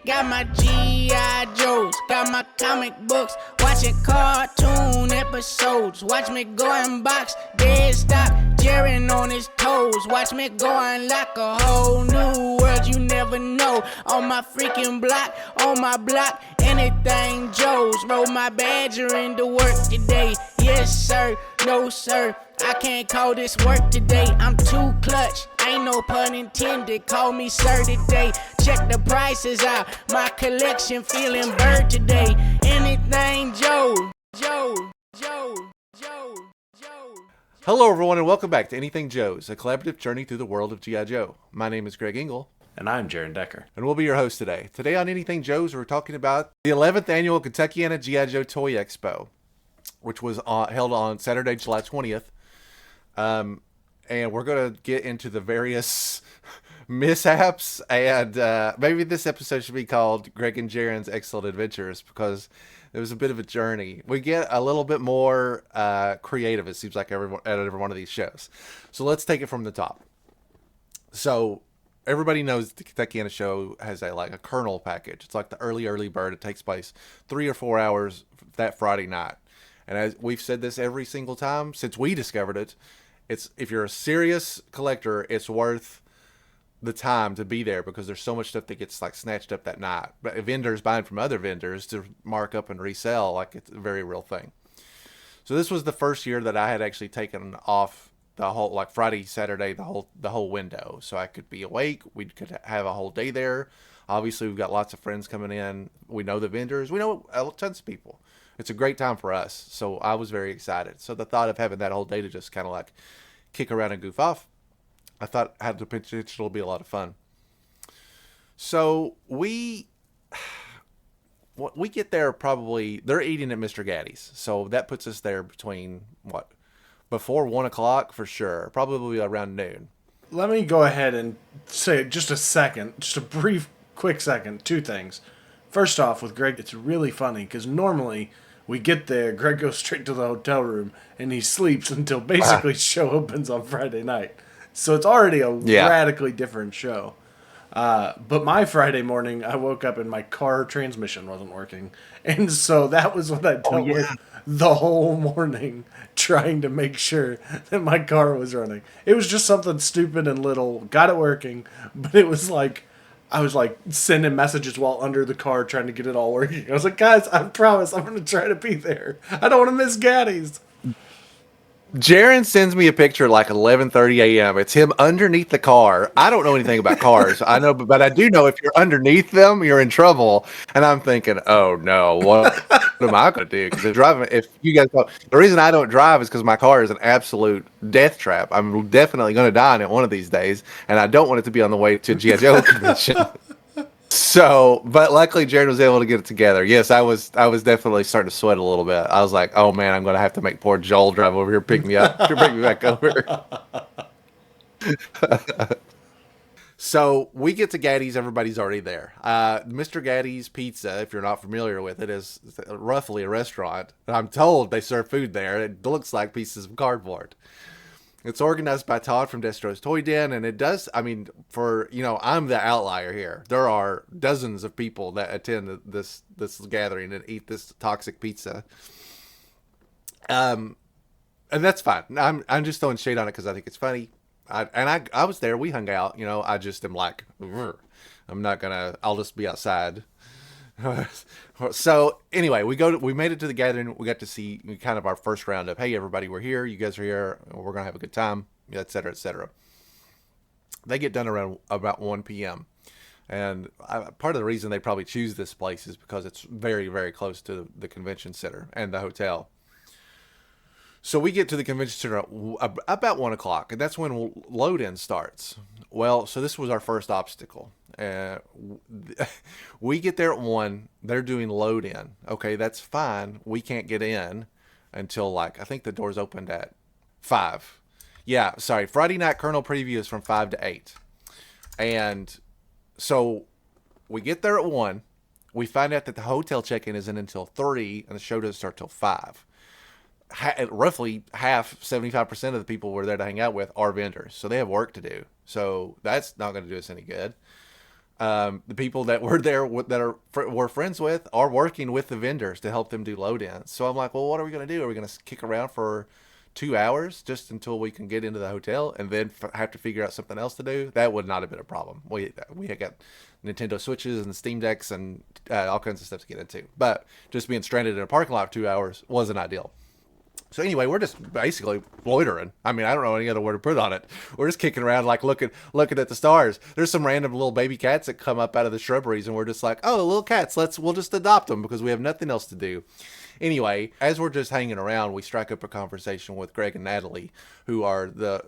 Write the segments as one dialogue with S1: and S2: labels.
S1: Got my G.I. Joes, got my comic books, watching cartoon episodes. Watch me go and box, dead stop, Jaren on his toes. Watch me go and lock a whole new world you never know. On my freaking block, on my block, anything Joe's. Roll my badger into work today. Yes sir, no sir, I can't call this work today. I'm too clutch, ain't no pun intended. Call me sir today. Check the prices out, my collection feeling bird today. Anything Joe.
S2: Hello everyone and welcome back to Anything Joe's, a collaborative journey through the world of G.I. Joe. My name is Greg Engel.
S3: And I'm Jaren Decker.
S2: And we'll be your host today. Today on Anything Joe's, we're talking about the 11th annual Kentuckiana G.I. Joe Toy Expo, which was held on Saturday, July 20th. And we're going to get into the various mishaps, and maybe this episode should be called Greg and Jaren's Excellent Adventures, because it was a bit of a journey. We get a little bit more creative, it seems like, at every one of these shows. So let's take it from the top. So everybody knows the Kentuckiana show has a kernel package. It's like the early bird. It takes place 3 or 4 hours that Friday night. And as we've said this every single time since we discovered it, it's, if you're a serious collector, it's worth the time to be there, because there's so much stuff that gets snatched up that night. But vendors buying from other vendors to mark up and resell, it's a very real thing. So this was the first year that I had actually taken off the whole, Friday, Saturday, the whole window, so I could be awake. We could have a whole day there. Obviously, we've got lots of friends coming in. We know the vendors. We know tons of people. It's a great time for us. So I was very excited. So the thought of having that whole day to just kind of kick around and goof off, I thought had the potential to be a lot of fun. So we get there probably, they're eating at Mr. Gaddy's. So that puts us there between, before 1 o'clock for sure. Probably around noon.
S3: Let me go ahead and say just a brief, quick second, two things. First off, with Greg, it's really funny because normally we get there, Greg goes straight to the hotel room, and he sleeps until basically show opens on Friday night. So it's already a radically different show. But my Friday morning, I woke up and my car transmission wasn't working. And so that was what I dealt with the whole morning, trying to make sure that my car was running. It was just something stupid and little. Got it working, but it was I was sending messages while under the car trying to get it all working. I was like, guys, I promise I'm going to try to be there. I don't want to miss Gaddy's.
S2: Jaren sends me a picture at 11:30 a.m. It's him underneath the car. I don't know anything about cars. I know, but I do know if you're underneath them, you're in trouble. And I'm thinking, oh no, what am I going to do? Because driving, if you guys know, the reason I don't drive is because my car is an absolute death trap. I'm definitely going to die in it one of these days, and I don't want it to be on the way to G.I. Joe convention. So, but luckily Jaren was able to get it together. Yes, I was definitely starting to sweat a little bit. I was like, oh man, I'm going to have to make poor Joel drive over here, pick me up, to bring me back over. So we get to Gaddy's. Everybody's already there. Mr. Gaddy's Pizza, if you're not familiar with it, is roughly a restaurant. I'm told they serve food there. It looks like pieces of cardboard. It's organized by Todd from Destro's Toy Den, and it does, I'm the outlier here. There are dozens of people that attend this gathering and eat this toxic pizza. And that's fine. I'm just throwing shade on it because I think it's funny. I was there. We hung out. I just am I'm not gonna. I'll just be outside. So anyway, we made it to the gathering. We got to see kind of our first round of, hey everybody, we're here. You guys are here. We're gonna have a good time, etc., etc. They get done around about 1 p.m. And part of the reason they probably choose this place is because it's very, very close to the convention center and the hotel. So we get to the convention center about 1 o'clock, and that's when load-in starts. Well, so this was our first obstacle. We get there at 1. They're doing load-in. Okay, that's fine. We can't get in until I think the doors opened at 5. Yeah, sorry. Friday night Colonel preview is from 5 to 8. And so we get there at 1. We find out that the hotel check-in isn't until 3, and the show doesn't start till 5. Roughly half, 75% of the people we're there to hang out with are vendors, so they have work to do. So that's not going to do us any good. The people that were there we're friends with are working with the vendors to help them do load ins. So I'm like, well, what are we going to do? Are we going to kick around for 2 hours just until we can get into the hotel and then have to figure out something else to do? That would not have been a problem. We had got Nintendo Switches and Steam Decks and all kinds of stuff to get into. But just being stranded in a parking lot for 2 hours wasn't ideal. So anyway, we're just basically loitering. I mean, I don't know any other word to put on it. We're just kicking around, like looking at the stars. There's some random little baby cats that come up out of the shrubberies, and we're just like, oh, little cats. We'll just adopt them because we have nothing else to do. Anyway, as we're just hanging around, we strike up a conversation with Greg and Natalie, who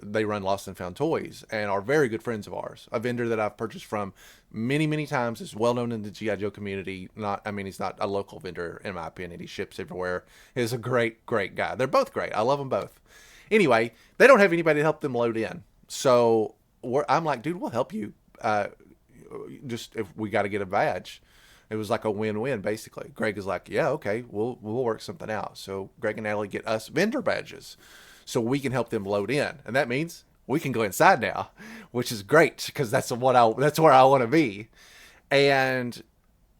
S2: they run Lost and Found Toys and are very good friends of ours. A vendor that I've purchased from many, many times, is well known in the G.I. Joe community. He's not a local vendor in my opinion. He ships everywhere. He's a great, great guy. They're both great. I love them both. Anyway, they don't have anybody to help them load in. So I'm like, dude, we'll help you. Just if we got to get a badge. It was like a win-win, basically. Greg is like, yeah, okay, we'll work something out. So Greg and Natalie get us vendor badges so we can help them load in. And that means we can go inside now, which is great because that's where I want to be. And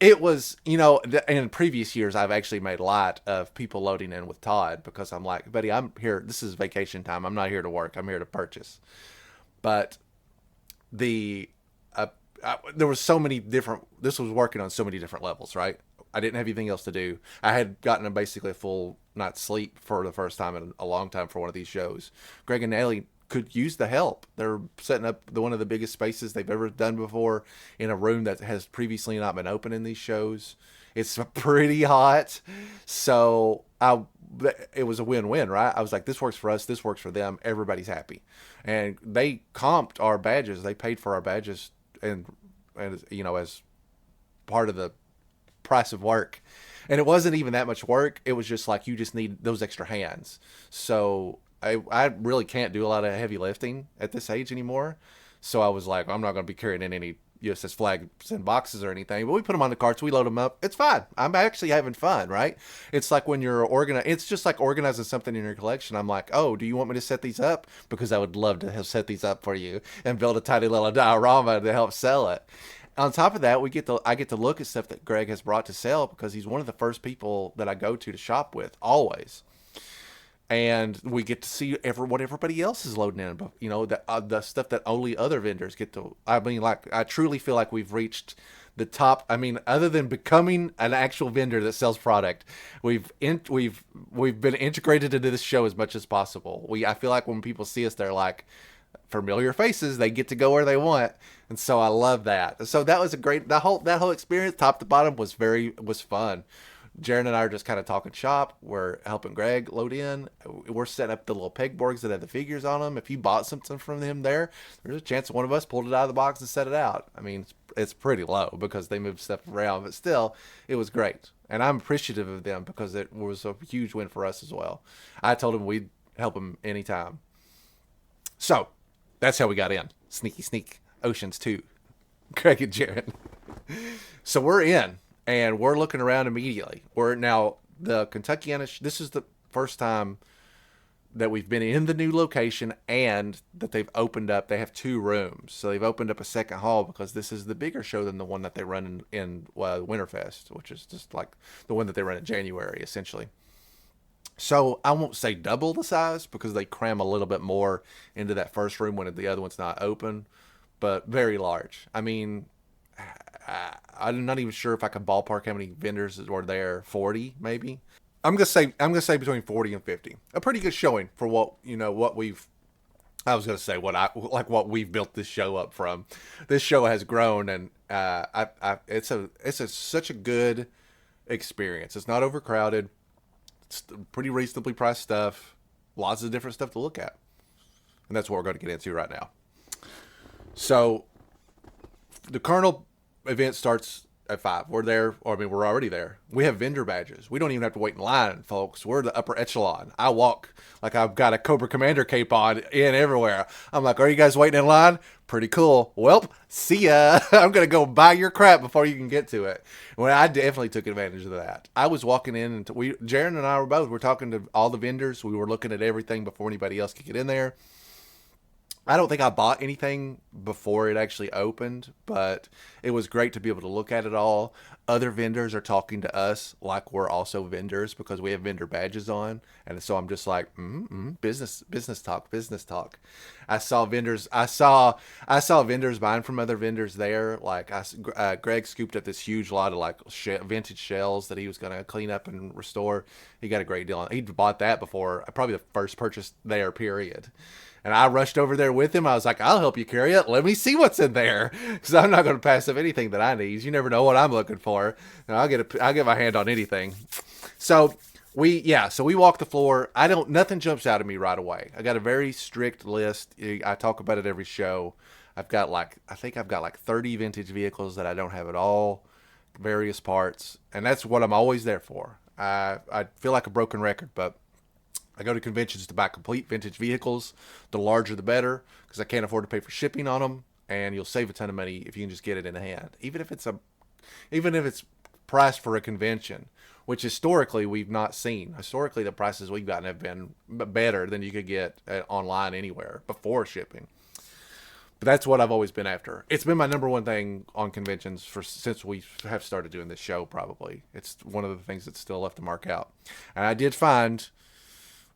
S2: it was, in previous years, I've actually made light of people loading in with Todd because I'm like, buddy, I'm here. This is vacation time. I'm not here to work. I'm here to purchase. But there was so many different, this was working on so many different levels, right? I didn't have anything else to do. I had gotten basically a full night's sleep for the first time in a long time for one of these shows. Greg and Natalie could use the help. They're setting up one of the biggest spaces they've ever done before in a room that has previously not been open in these shows. It's pretty hot. So it was a win-win, right? I was like, this works for us. This works for them. Everybody's happy. And they comped our badges. They paid for our badges and as part of the price of work. And it wasn't even that much work. It was just like, you just need those extra hands. So I really can't do a lot of heavy lifting at this age anymore. So I was like, I'm not going to be carrying in any USS flags and boxes or anything, but we put them on the carts, we load them up. It's fine. I'm actually having fun, right? It's like when you're it's just like organizing something in your collection. I'm like, oh, do you want me to set these up? Because I would love to have set these up for you and build a tiny little diorama to help sell it. On top of that, I get to look at stuff that Greg has brought to sell because he's one of the first people that I go to shop with, always. And we get to see what everybody else is loading in, the stuff that only other vendors get to. I mean, like, I truly feel like we've reached the top. I mean, other than becoming an actual vendor that sells product, we've been integrated into this show as much as possible. I feel like when people see us, they're like familiar faces. They get to go where they want, and so I love that. So that was a great. That whole experience, top to bottom, was fun. Jaren and I are just kind of talking shop. We're helping Greg load in. We're setting up the little pegboards that have the figures on them. If you bought something from him there's a chance one of us pulled it out of the box and set it out. I mean, it's pretty low because they move stuff around, but still, it was great. And I'm appreciative of them because it was a huge win for us as well. I told him we'd help him anytime. So, that's how we got in. Sneaky sneak. Oceans 2. Greg and Jaren. So we're in. And we're looking around immediately. We're now the Kentuckiana. This is the first time that we've been in the new location and that they've opened up. They have 2 rooms. So they've opened up a second hall because this is the bigger show than the one that they run in Winterfest, which is just like the one that they run in January, essentially. So I won't say double the size because they cram a little bit more into that first room when the other one's not open, but very large. I mean, I'm not even sure if I can ballpark how many vendors were there. 40 maybe. I'm gonna say between 40 and 50. A pretty good showing for what we've. I was gonna say what we've built this show up from. This show has grown, and it's such a good experience. It's not overcrowded. It's pretty reasonably priced stuff. Lots of different stuff to look at, and that's what we're going to get into right now. So the Colonel event starts at 5. We're already there. We have vendor badges. We don't even have to wait in line, folks. We're the upper echelon. I walk like I've got a Cobra Commander cape on in everywhere. I'm like, are you guys waiting in line? Pretty cool. Well, see ya. I'm going to go buy your crap before you can get to it. Well, I definitely took advantage of that. I was walking in and Jaren and I were talking to all the vendors. We were looking at everything before anybody else could get in there. I don't think I bought anything before it actually opened, but it was great to be able to look at it all. Other vendors are talking to us like we're also vendors because we have vendor badges on, and so I'm just like, business talk, business talk. I saw vendors buying from other vendors there. Like Greg scooped up this huge lot of like vintage shells that he was going to clean up and restore. He got a great deal on. He bought that before probably the first purchase there. Period. And I rushed over there with him. I was like, I'll help you carry it. Let me see what's in there. Because I'm not going to pass up anything that I need. You never know what I'm looking for. And I'll get my hand on anything. So we walk the floor. Nothing jumps out at me right away. I got a very strict list. I talk about it every show. I think I've got like 30 vintage vehicles that I don't have at all, various parts. And that's what I'm always there for. I feel like a broken record, but I go to conventions to buy complete vintage vehicles. The larger the better, because I can't afford to pay for shipping on them, and you'll save a ton of money if you can just get it in hand. Even if it's priced for a convention, which historically we've not seen. Historically, the prices we've gotten have been better than you could get online anywhere before shipping. But that's what I've always been after. It's been my number one thing on conventions since we have started doing this show. Probably it's one of the things that's still left to mark out. And I did find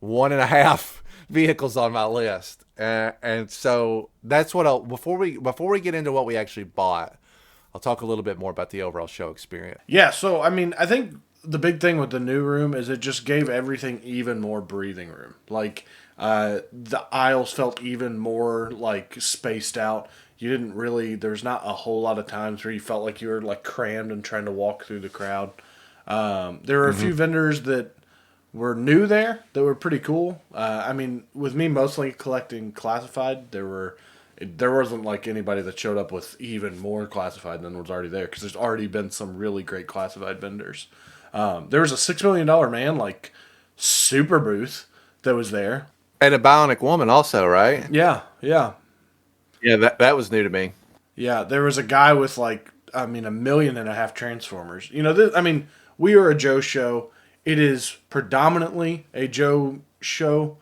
S2: 1.5 vehicles on my list, and so that's what before we get into what we actually bought, I'll talk a little bit more about the overall show experience.
S3: Yeah, so I mean, I think the big thing with the new room is it just gave everything even more breathing room. Like the aisles felt even more like spaced out. You didn't really, there's not a whole lot of times where you felt like you were like crammed and trying to walk through the crowd. There were a few vendors that were new there that were pretty cool. I mean, with me mostly collecting classified, there wasn't like anybody that showed up with even more classified than was already there, because there's already been some really great classified vendors. There was a $6 million man like super booth that was there,
S2: and a Bionic Woman also, right?
S3: Yeah.
S2: That was new to me.
S3: Yeah, there was a guy with like, I mean, 1.5 million Transformers. You know, we are a Joe show. It is predominantly a Joe show,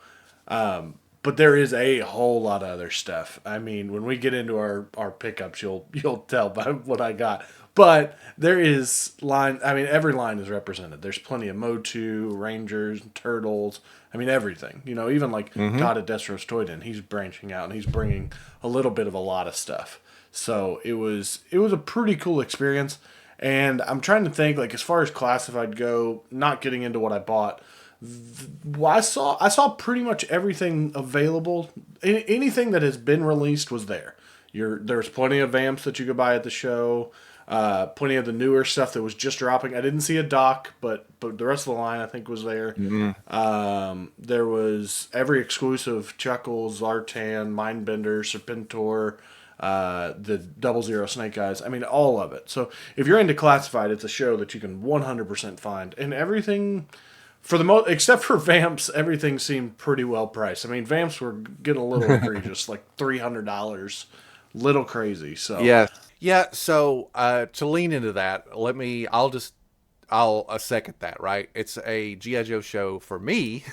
S3: but there is a whole lot of other stuff. I mean, when we get into our pickups, you'll tell by what I got. But there is every line is represented. There's plenty of Motu, Rangers, Turtles. I mean, everything. You know, even like Todd at Destro's Toy Den, he's branching out and he's bringing a little bit of a lot of stuff. So it was a pretty cool experience. And I'm trying to think, like, as far as classified go, not getting into what I bought, I saw pretty much everything available. Anything that has been released was there. There's plenty of vamps that you could buy at the show. Plenty of the newer stuff that was just dropping. I didn't see a dock, but the rest of the line I think was there. There was every exclusive: Chuckles, Zartan, Mindbender, Serpentor, the 00 Snake Eyes. I mean, all of it. So if you're into classified, it's a show that you can 100% find. And everything, for the most, except for vamps, everything seemed pretty well priced. I mean, vamps were getting a little egregious, like $300, little crazy. So
S2: yeah. So to lean into that, I'll second that. Right, it's a G.I. Joe show for me,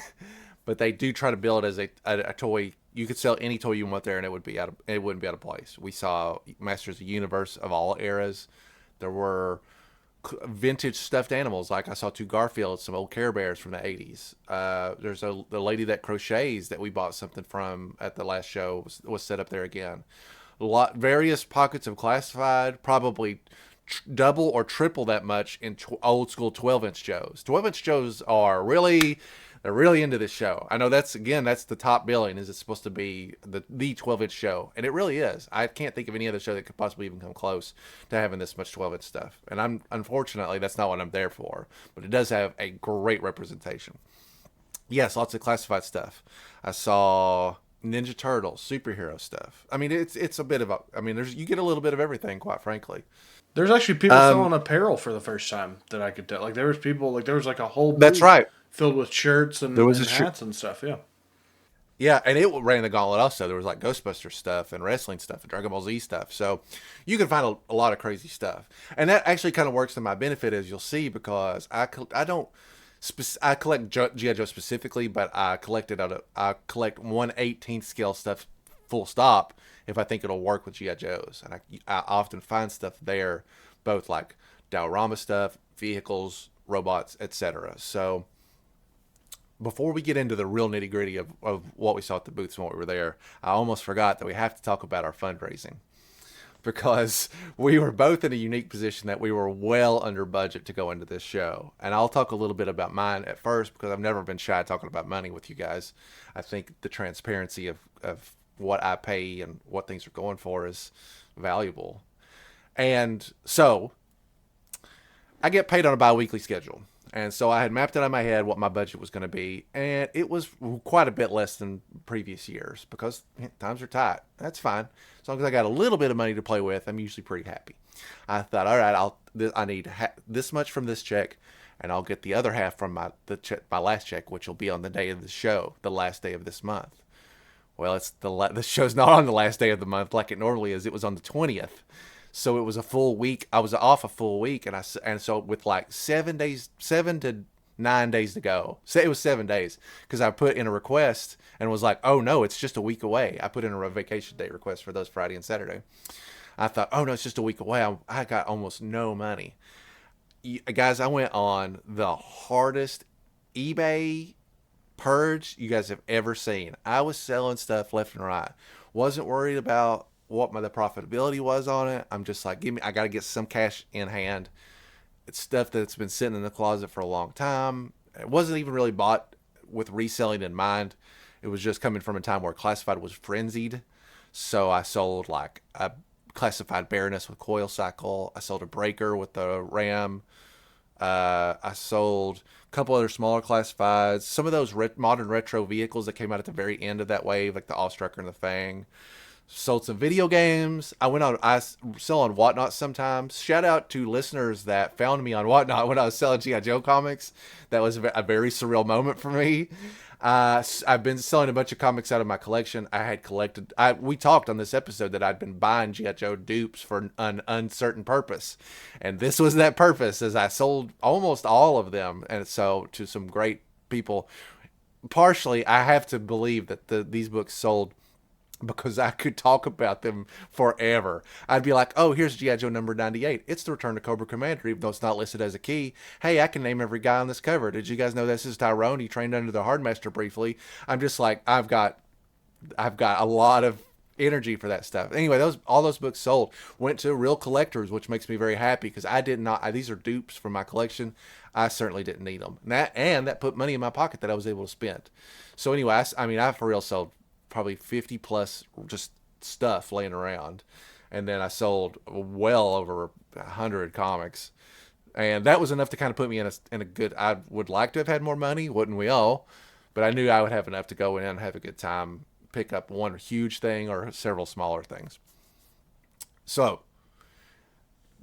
S2: but they do try to build it as a toy. You could sell any toy you want there, and it wouldn't be out of place. We saw Masters of the Universe of all eras. There were vintage stuffed animals, like I saw 2 Garfields, some old Care Bears from the 80s. There's the lady that crochets that we bought something from at the last show was set up there again. Various pockets of classified, probably double or triple that much in old school 12-inch Joes. 12-inch Joes are they're really into this show. I know that's the top billing, is it's supposed to be the 12-inch show, and it really is. I can't think of any other show that could possibly even come close to having this much 12-inch stuff. And unfortunately, that's not what I'm there for, but it does have a great representation. Yes, lots of classified stuff. I saw Ninja Turtles, superhero stuff. I mean, it's a bit of you get a little bit of everything, quite frankly.
S3: There's actually people selling apparel for the first time that I could tell. Like there was a whole booth.
S2: That's right.
S3: Filled with shirts and hats and stuff, yeah.
S2: Yeah, and it ran the gauntlet also. There was like Ghostbuster stuff and wrestling stuff and Dragon Ball Z stuff. So you can find a lot of crazy stuff. And that actually kind of works to my benefit, as you'll see, because I collect G.I. Joe specifically, but I collect 1/18th scale stuff full stop if I think it'll work with G.I. Joes. And I often find stuff there, both like diorama stuff, vehicles, robots, etc. So before we get into the real nitty gritty of what we saw at the booths and what we were there, I almost forgot that we have to talk about our fundraising, because we were both in a unique position that we were well under budget to go into this show. And I'll talk a little bit about mine at first, because I've never been shy talking about money with you guys. I think the transparency of what I pay and what things are going for is valuable. And so I get paid on a bi-weekly schedule. And so I had mapped out in my head what my budget was going to be, and it was quite a bit less than previous years, because times are tight. That's fine. As long as I got a little bit of money to play with, I'm usually pretty happy. I thought, all right, I need this much from this check, and I'll get the other half from my last check, which will be on the day of the show, the last day of this month. Well, it's the show's not on the last day of the month like it normally is. It was on the 20th. So it was a full week. I was off a full week, and so with like 7 to 9 days to go. Say it was 7 days, because I put in a request and was like, oh no, it's just a week away. I put in a vacation day request for those Friday and Saturday. I thought, oh no, it's just a week away. I got almost no money. Guys, I went on the hardest eBay purge you guys have ever seen. I was selling stuff left and right. Wasn't worried about what the profitability was on it. I'm just like, I got to get some cash in hand. It's stuff that's been sitting in the closet for a long time. It wasn't even really bought with reselling in mind. It was just coming from a time where classified was frenzied. So I sold like a classified Baroness with coil cycle. I sold a breaker with the Ram. I sold a couple other smaller classifieds. Some of those modern retro vehicles that came out at the very end of that wave, like the Allstrucker and the Fang. Sold some video games. I sell on Whatnot sometimes. Shout out to listeners that found me on Whatnot when I was selling G.I. Joe comics. That was a very surreal moment for me. I've been selling a bunch of comics out of my collection. We talked on this episode that I'd been buying G.I. Joe dupes for an uncertain purpose. And this was that purpose, as I sold almost all of them. And so to some great people. Partially, I have to believe that these books sold because I could talk about them forever. I'd be like, oh, here's G.I. Joe number 98. It's the Return to Cobra Commander, even though it's not listed as a key. Hey, I can name every guy on this cover. Did you guys know this is Tyrone? He trained under the Hardmaster briefly. I'm just like, I've got a lot of energy for that stuff. Anyway, all those books sold. Went to real collectors, which makes me very happy, because these are dupes from my collection. I certainly didn't need them. And that put money in my pocket that I was able to spend. So anyway, I for real sold probably 50 plus just stuff laying around, and then I sold well over 100 comics, and that was enough to kind of put me in a good. I would like to have had more money, wouldn't we all? But I knew I would have enough to go in and have a good time, pick up one huge thing or several smaller things. So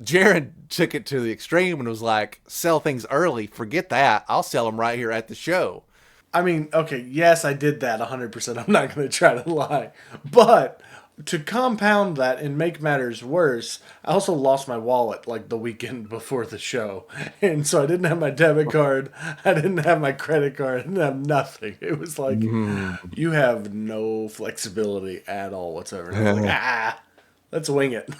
S2: Jaren took it to the extreme and was like, sell things early, forget that, I'll sell them right here at the show.
S3: I mean, okay, yes, I did that 100%. I'm not going to try to lie. But to compound that and make matters worse, I also lost my wallet like the weekend before the show. And so I didn't have my debit card. I didn't have my credit card. I didn't have nothing. It was like, you have no flexibility at all whatsoever. And I was like, let's wing it.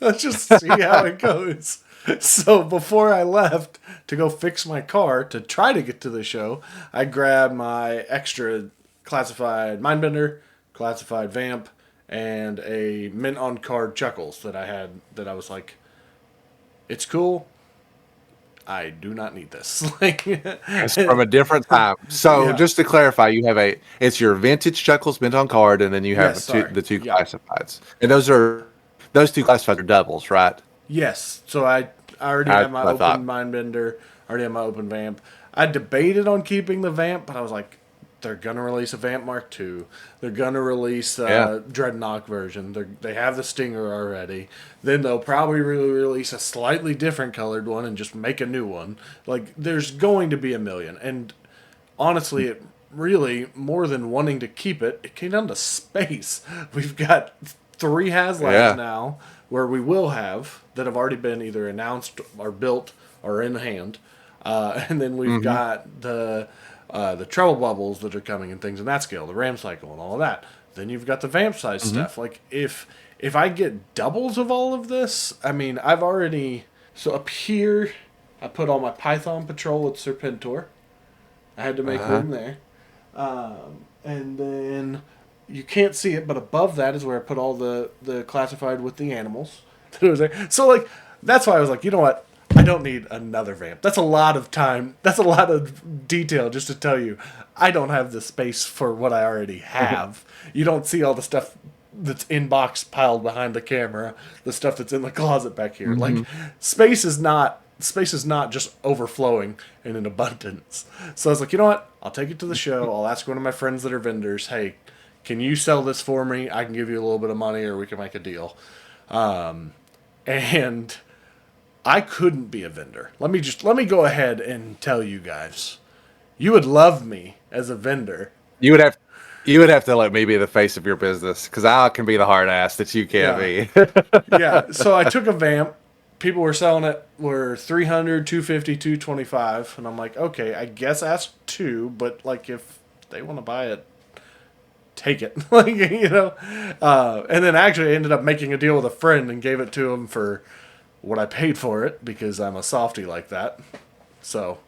S3: Let's just see how it goes. So before I left to go fix my car to try to get to the show, I grabbed my extra classified Mindbender, classified Vamp, and a mint on card Chuckles that I had that I was like, it's cool. I do not need this.
S2: It's from a different time. So just to clarify, it's your vintage Chuckles mint on card, and then you have the two classifieds. And those two classifieds are doubles, right?
S3: Yes. So I already have my open Mindbender. I already have my open Vamp. I debated on keeping the Vamp, but I was like, they're going to release a Vamp Mark II. They're going to release a Dreadnought version. They have the Stinger already. Then they'll probably release a slightly different colored one and just make a new one. Like, there's going to be a million. And honestly, it really, more than wanting to keep it, it came down to space. We've got 3 HasLabs now, where we will have, that have already been either announced or built or in hand. And then we've got the Trouble Bubbles that are coming and things in that scale, the Ram Cycle and all of that. Then you've got the vamp size stuff. Like if I get doubles of all of this, I mean, I've already, so up here I put all my Python Patrol at Serpentor. I had to make room there. And then you can't see it, but above that is where I put all the classified with the animals that was there. So like that's why I was like, you know what? I don't need another vamp. That's a lot of time. That's a lot of detail just to tell you I don't have the space for what I already have. You don't see all the stuff that's in box piled behind the camera, the stuff that's in the closet back here. Like space is not just overflowing in an abundance. So I was like, you know what? I'll take it to the show. I'll ask one of my friends that are vendors, hey, can you sell this for me? I can give you a little bit of money or we can make a deal. And I couldn't be a vendor. Let me go ahead and tell you guys. You would love me as a vendor.
S2: You would have to let me be the face of your business because I can be the hard ass that you can't be.
S3: Yeah. So I took a vamp. People were selling it were 300, 250, 225, and I'm like, okay, I guess ask two, but like if they want to buy it, take it. Like, you know. And then actually I ended up making a deal with a friend and gave it to him for what I paid for it because I'm a softie like that. So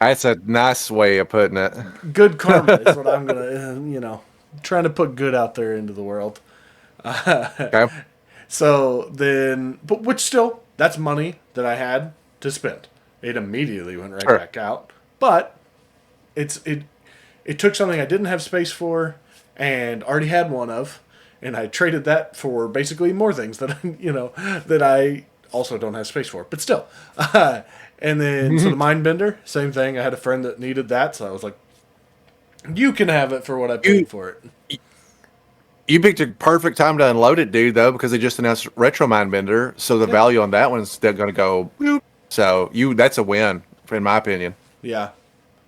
S2: that's a nice way of putting it.
S3: Good karma is what I'm gonna, trying to put good out there into the world.
S2: Okay.
S3: So then, but which still, that's money that I had to spend. It immediately went right back out. But it took something I didn't have space for and already had one of, and I traded that for basically more things that that I also don't have space for, but still. And then, so the Mindbender, same thing. I had a friend that needed that, so I was like, you can have it for what I paid for it.
S2: You picked a perfect time to unload it, dude, though, because they just announced Retro Mindbender, so the value on that one's still going to go, whoop. So that's a win, in my opinion.
S3: Yeah.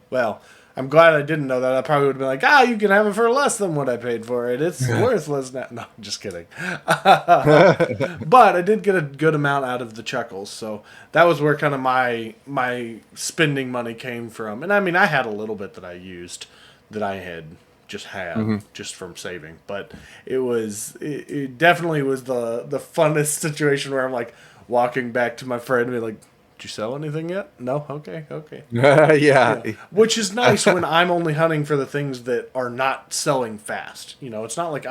S3: Well, I'm glad I didn't know that. I probably would have been like, you can have it for less than what I paid for it. It's worthless now. No, I'm just kidding. But I did get a good amount out of the chuckles, so that was where kind of my spending money came from. And I mean, I had a little bit that I used that I had just from saving, but it definitely was the funnest situation where I'm like walking back to my friend and be like, did you sell anything yet? No? Okay.
S2: Yeah.
S3: Which is nice when I'm only hunting for the things that are not selling fast. It's not like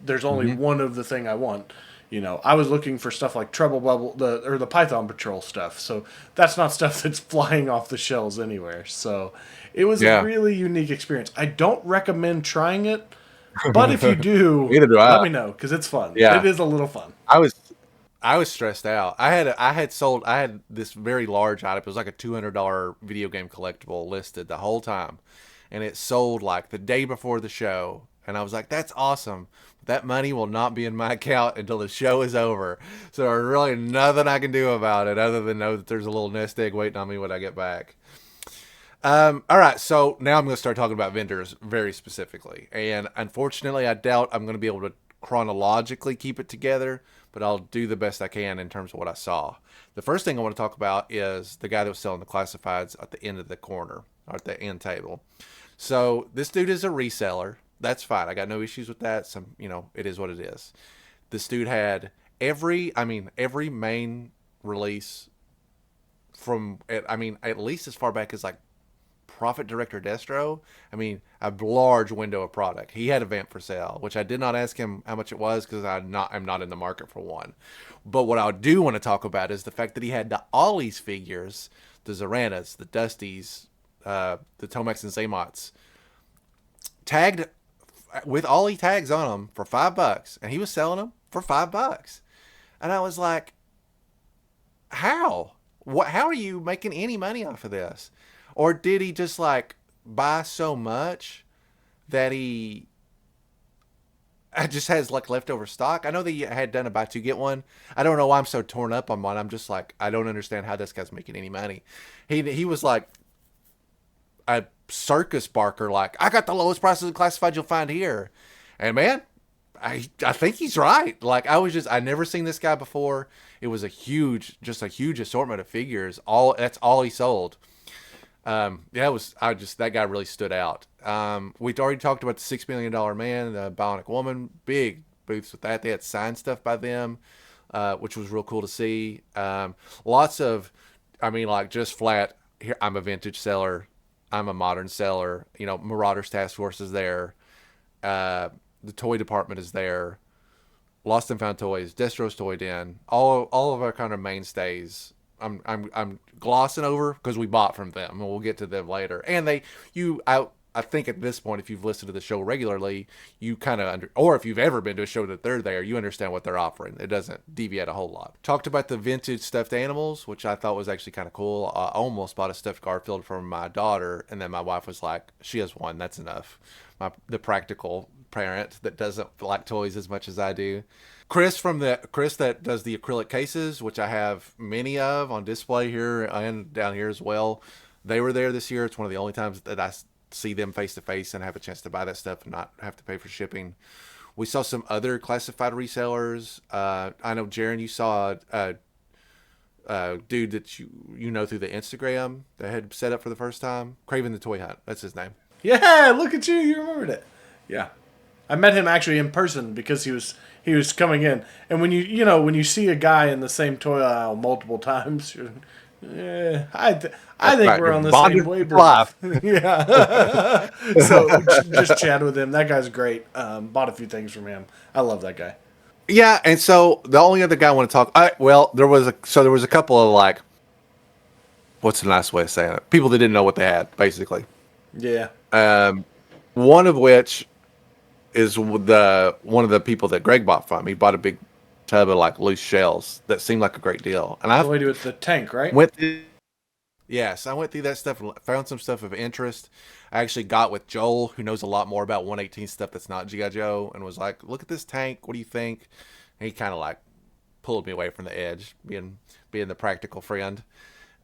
S3: there's only one of the thing I want. I was looking for stuff like Treble Bubble, the Python Patrol stuff. So that's not stuff that's flying off the shelves anywhere. So it was a really unique experience. I don't recommend trying it, but if you do, let me know because it's fun. Yeah. It is a little fun.
S2: I was stressed out. I had this very large item. It was like a $200 video game collectible listed the whole time, and it sold like the day before the show. And I was like, "That's awesome. That money will not be in my account until the show is over." So there's really nothing I can do about it other than know that there's a little nest egg waiting on me when I get back. All right, so now I'm going to start talking about vendors very specifically, and unfortunately, I doubt I'm going to be able to chronologically keep it together, but I'll do the best I can in terms of what I saw. The first thing I want to talk about is the guy that was selling the classifieds at the end of the corner, or at the end table. So this dude is a reseller. That's fine. I got no issues with that. It is what it is. This dude had every main release from, at least as far back as like Prophet Director Destro. A large window of product. He had a vamp for sale, which I did not ask him how much it was because I'm not in the market for one. But what I do want to talk about is the fact that he had the Ollie's figures, the Zoranas, the Dusties, the Tomex and Zamots, tagged with Ollie tags on them for $5, and he was selling them for $5. And I was like, how? How are you making any money off of this? Or did he just like buy so much that he just has like leftover stock? I know that he had done a buy two get one. I don't know why I'm so torn up on one. I'm just like, I don't understand how this guy's making any money. He was like a circus barker, like, I got the lowest prices of classified you'll find here. And man, I think he's right. Like I never seen this guy before. It was a huge assortment of figures. That's all he sold. Yeah, that guy really stood out. We'd already talked about the $6 million man, the Bionic Woman, big booths with that. They had signed stuff by them, which was real cool to see. Lots of, like just flat. Here, I'm a vintage seller. I'm a modern seller. Marauders Task Force is there. The toy department is there. Lost and Found Toys, Destro's Toy Den, all of our kind of mainstays. I'm glossing over because we bought from them, and we'll get to them later. And I think at this point, if you've listened to the show regularly, you kind of or if you've ever been to a show that they're there, you understand what they're offering. It doesn't deviate a whole lot. Talked about the vintage stuffed animals, which I thought was actually kind of cool. I almost bought a stuffed Garfield for my daughter, and then my wife was like, "She has one, that's enough." The practical parent that doesn't like toys as much as I do. Chris that does the acrylic cases, which I have many of on display here and down here as well. They were there this year. It's one of the only times that I see them face to face and have a chance to buy that stuff and not have to pay for shipping. We saw some other classified resellers. I know, Jaren, you saw a dude that you know through the Instagram that had set up for the first time. Craven the Toy Hunt. That's his name.
S3: Yeah, look at you. You remembered it. Yeah. I met him actually in person because he was coming in. And when you see a guy in the same toy aisle multiple times, I think we're on the same wavelength. Yeah. So just chat with him. That guy's great. Bought a few things from him. I love that guy.
S2: Yeah, and so the only other guy I want to talk. There was a couple of, like, what's the nice way of saying it? People that didn't know what they had, basically.
S3: Yeah.
S2: One of which is one of the people that Greg bought from. He bought a big tub of, like, loose shells that seemed like a great deal. And I
S3: went with the tank, right?
S2: Yes, I went through that stuff and found some stuff of interest. I actually got with Joel, who knows a lot more about 118 stuff that's not G.I. Joe, and was like, "Look at this tank. What do you think?" And he kind of like pulled me away from the edge, being the practical friend.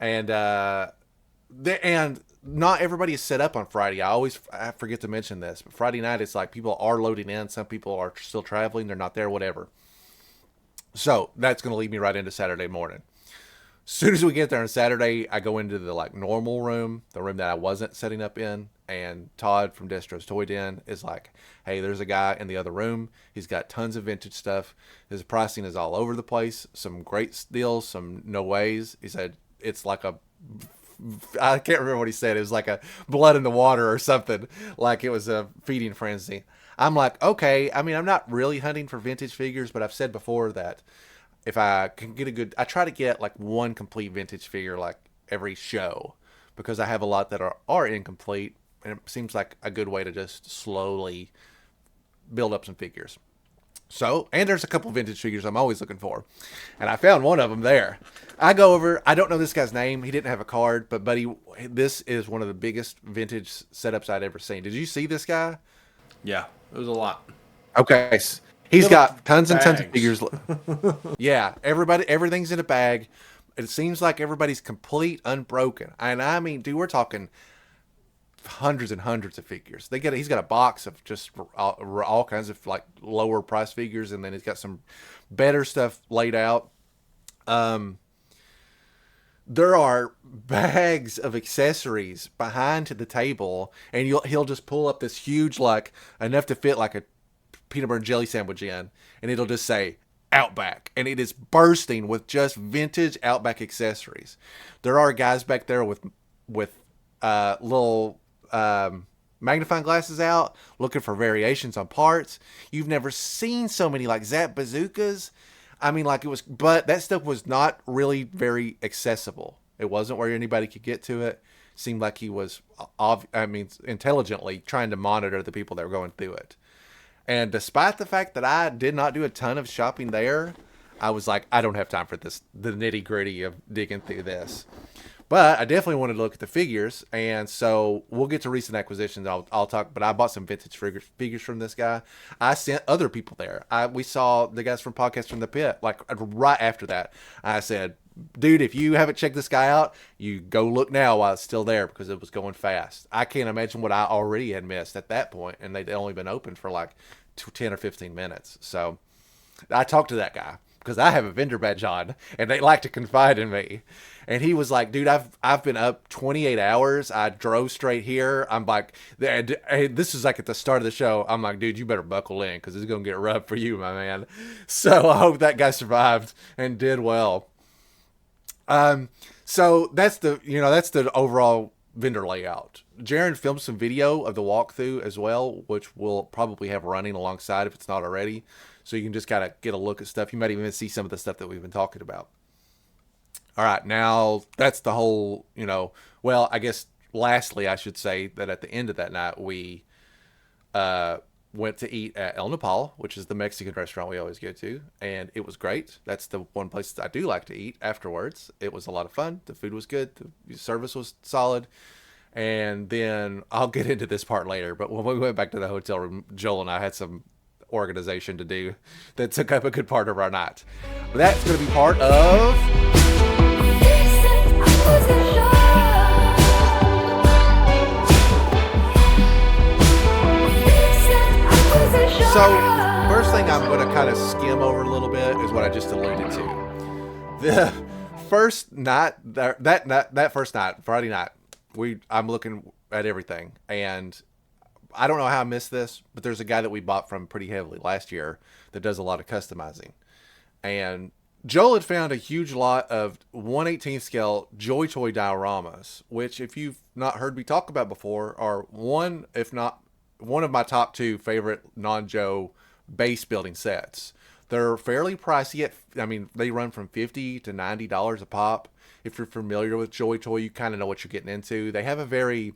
S2: And and not everybody is set up on Friday. I forget to mention this, but Friday night it's like people are loading in. Some people are still traveling. They're not there, whatever. So that's going to lead me right into Saturday morning. As soon as we get there on Saturday, I go into the, like, normal room, the room that I wasn't setting up in, and Todd from Destro's Toy Den is like, "Hey, there's a guy in the other room. He's got tons of vintage stuff. His pricing is all over the place. Some great deals, some no ways." He said it's like I can't remember what he said. It was like a blood in the water or something. Like it was a feeding frenzy. I'm like, okay. I'm not really hunting for vintage figures, but I've said before that if I can get I try to get like one complete vintage figure like every show, because I have a lot that are incomplete, and it seems like a good way to just slowly build up some figures. So, and there's a couple vintage figures I'm always looking for, and I found one of them there. I go over. I don't know this guy's name. He didn't have a card, but buddy, this is one of the biggest vintage setups I'd ever seen. Did you see this guy?
S3: Yeah, it was a lot.
S2: Okay. He's got tons and tons of figures. Yeah, everything's in a bag. It seems like everybody's complete, unbroken. And dude, we're talking hundreds and hundreds of figures. He's got a box of just all kinds of, like, lower price figures, and then he's got some better stuff laid out. There are bags of accessories behind the table, and he'll just pull up this huge, like, enough to fit like a peanut butter and jelly sandwich in, and it'll just say Outback, and it is bursting with just vintage Outback accessories. There are guys back there with little magnifying glasses out looking for variations on parts. You've never seen so many, like, Zap bazookas. But that stuff was not really very accessible. It wasn't where anybody could get to it. Seemed like he was intelligently trying to monitor the people that were going through it. And despite the fact that I did not do a ton of shopping there, I was like, I don't have time for the nitty gritty of digging through this. But I definitely wanted to look at the figures, and so we'll get to recent acquisitions. I'll talk, but I bought some vintage figures from this guy. I sent other people there. We saw the guys from Podcast from the Pit, like, right after that. I said, dude, if you haven't checked this guy out, you go look now while it's still there, because it was going fast. I can't imagine what I already had missed at that point, and they'd only been open for like 10 or 15 minutes. So I talked to that guy. because I have a vendor badge on, and they like to confide in me. And he was like, dude, I've been up 28 hours. I drove straight here. I'm like, this is like at the start of the show. I'm like, dude, you better buckle in because it's going to get rough for you, my man. So I hope that guy survived and did well. So that's the overall vendor layout. Jaren filmed some video of the walkthrough as well, which we'll probably have running alongside if it's not already. So you can just kind of get a look at stuff. You might even see some of the stuff that we've been talking about. All right, now that's the whole, well, I guess lastly, I should say that at the end of that night, we went to eat at El Nopal, which is the Mexican restaurant we always go to, and it was great. That's the one place I do like to eat afterwards. It was a lot of fun. The food was good. The service was solid. And then I'll get into this part later, but when we went back to the hotel room, Joel and I had some organization to do that took up a good part of our night. But that's going to be part of... So, first thing I'm going to kind of skim over a little bit is what I just alluded to. The first night, that first night, Friday night, I'm looking at everything, and I don't know how I missed this, but there's a guy that we bought from pretty heavily last year that does a lot of customizing. And Joel had found a huge lot of 1/18 scale Joy Toy dioramas, which, if you've not heard me talk about before, are one, if not one of my top two favorite non-Joe base building sets. They're fairly pricey. They run from $50 to $90 a pop. If you're familiar with Joy Toy, you kind of know what you're getting into. They have a very,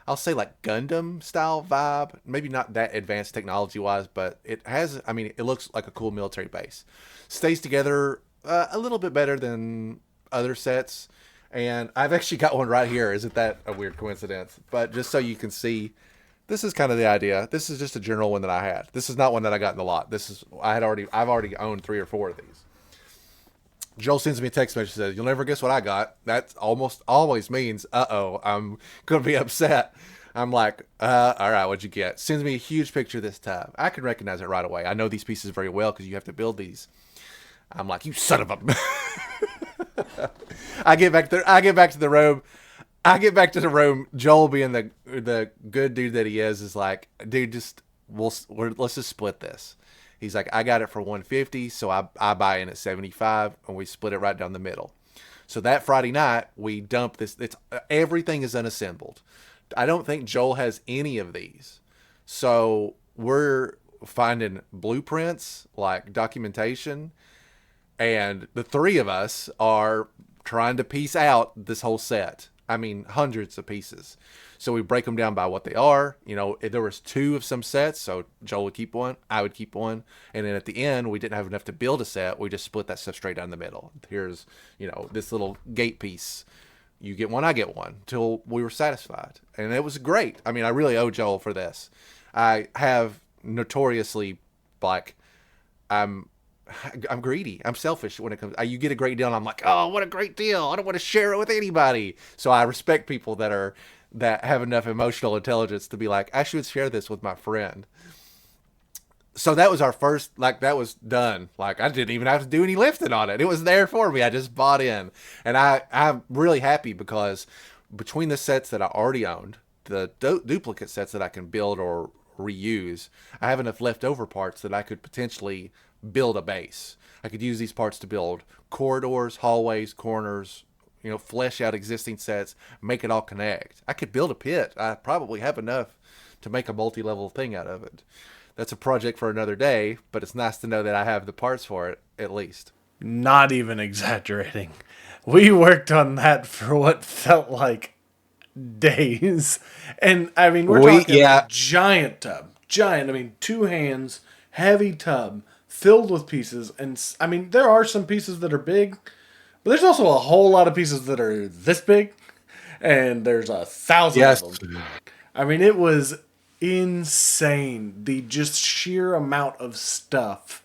S2: I'll say, like Gundam style vibe. Maybe not that advanced technology wise, but it has, it looks like a cool military base. Stays together a little bit better than other sets. And I've actually got one right here. Isn't that a weird coincidence? But just so you can see, this is kind of the idea. This is just a general one that I had. This is not one that I got in the lot. I've already owned 3 or 4 of these. Joel sends me a text message and says, "You'll never guess what I got." That almost always means, I'm going to be upset. I'm like, all right, what'd you get? Sends me a huge picture this time. I can recognize it right away. I know these pieces very well because you have to build these. I'm like, you son of a... I get back to the room. Joel, being the good dude that he is like, dude, let's just split this. He's like, I got it for $150, so I buy in at $75, and we split it right down the middle. So that Friday night, we dumped this. Everything is unassembled. I don't think Joel has any of these. So we're finding blueprints, like documentation, and the 3 of us are trying to piece out this whole set. Hundreds of pieces. So we break them down by what they are. There was 2 of some sets, so Joel would keep one, I would keep one, and then at the end, we didn't have enough to build a set. We just split that stuff straight down the middle. Here's, this little gate piece. You get one, I get one, till we were satisfied, and it was great. I really owe Joel for this. I have notoriously, I'm greedy. I'm selfish when it comes. You get a great deal, and I'm like, oh, what a great deal! I don't want to share it with anybody. So I respect people that have enough emotional intelligence to be like, I should share this with my friend. So that was our first. That was done. I didn't even have to do any lifting on it. It was there for me. I just bought in, and I'm really happy because between the sets that I already owned, the duplicate sets that I can build or reuse, I have enough leftover parts that I could potentially build a base. I could use these parts to build corridors, hallways, corners, flesh out existing sets, make it all connect. I could build a pit. I probably have enough to make a multi-level thing out of it. That's a project for another day, but it's nice to know that I have the parts for it, at least.
S3: Not even exaggerating. We worked on that for what felt like days. And, we're talking a giant tub. Giant, 2 hands, heavy tub, filled with pieces. And, there are some pieces that are big, but there's also a whole lot of pieces that are this big, and there's 1,000 of them. It was insane. The just sheer amount of stuff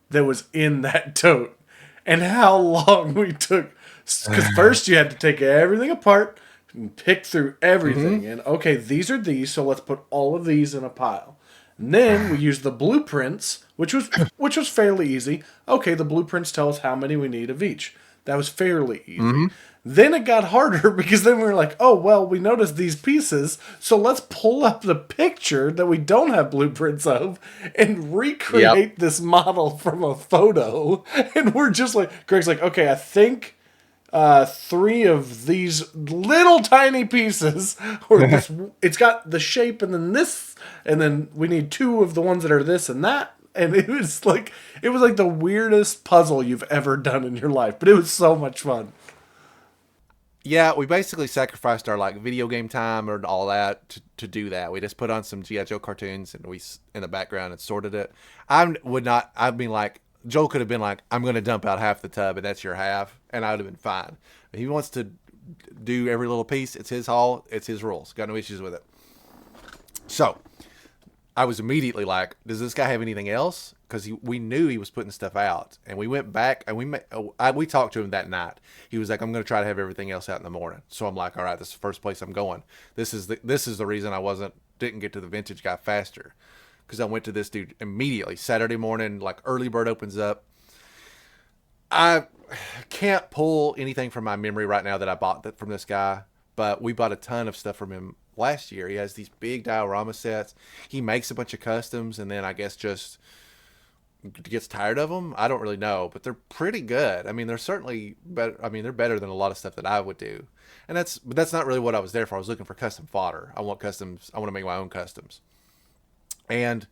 S3: that was in that tote, and how long we took. Because first you had to take everything apart and pick through everything. And, okay, these are these, so let's put all of these in a pile. And then we used the blueprints, which was fairly easy. Okay, the blueprints tell us how many we need of each. That was fairly easy.
S2: Mm-hmm.
S3: Then it got harder because then we were like, oh, well, we noticed these pieces, so let's pull up the picture that we don't have blueprints of and recreate this model from a photo. And we're just like, Greg's like, okay, I think 3 of these little tiny pieces, or this, it's got the shape and then this, and then we need 2 of the ones that are this and that. And it was like the weirdest puzzle you've ever done in your life, but it was so much fun.
S2: Yeah, we basically sacrificed our like video game time or all that to do that. We just put on some G.I. Joe cartoons and we in the background and sorted it. I'd be like, Joel could have been like, I'm going to dump out half the tub and that's your half, and I would have been fine. If he wants to do every little piece, it's his haul, it's his rules. Got no issues with it. So I was immediately like, does this guy have anything else? Because we knew he was putting stuff out, and we went back and we talked to him that night. He was like, I'm going to try to have everything else out in the morning. So I'm like, all right, this is the first place I'm going. This is the reason I didn't get to the vintage guy faster, because I went to this dude immediately Saturday morning, like early bird opens up. I can't pull anything from my memory right now that I bought from this guy, but we bought a ton of stuff from him last year. He has these big diorama sets. He makes a bunch of customs, and then I guess just gets tired of them. I don't really know, but they're pretty good. I mean, they're certainly better. I mean, they're better than a lot of stuff that I would do. And that's not really what I was there for. I was looking for custom fodder. I want customs. I want to make my own customs. And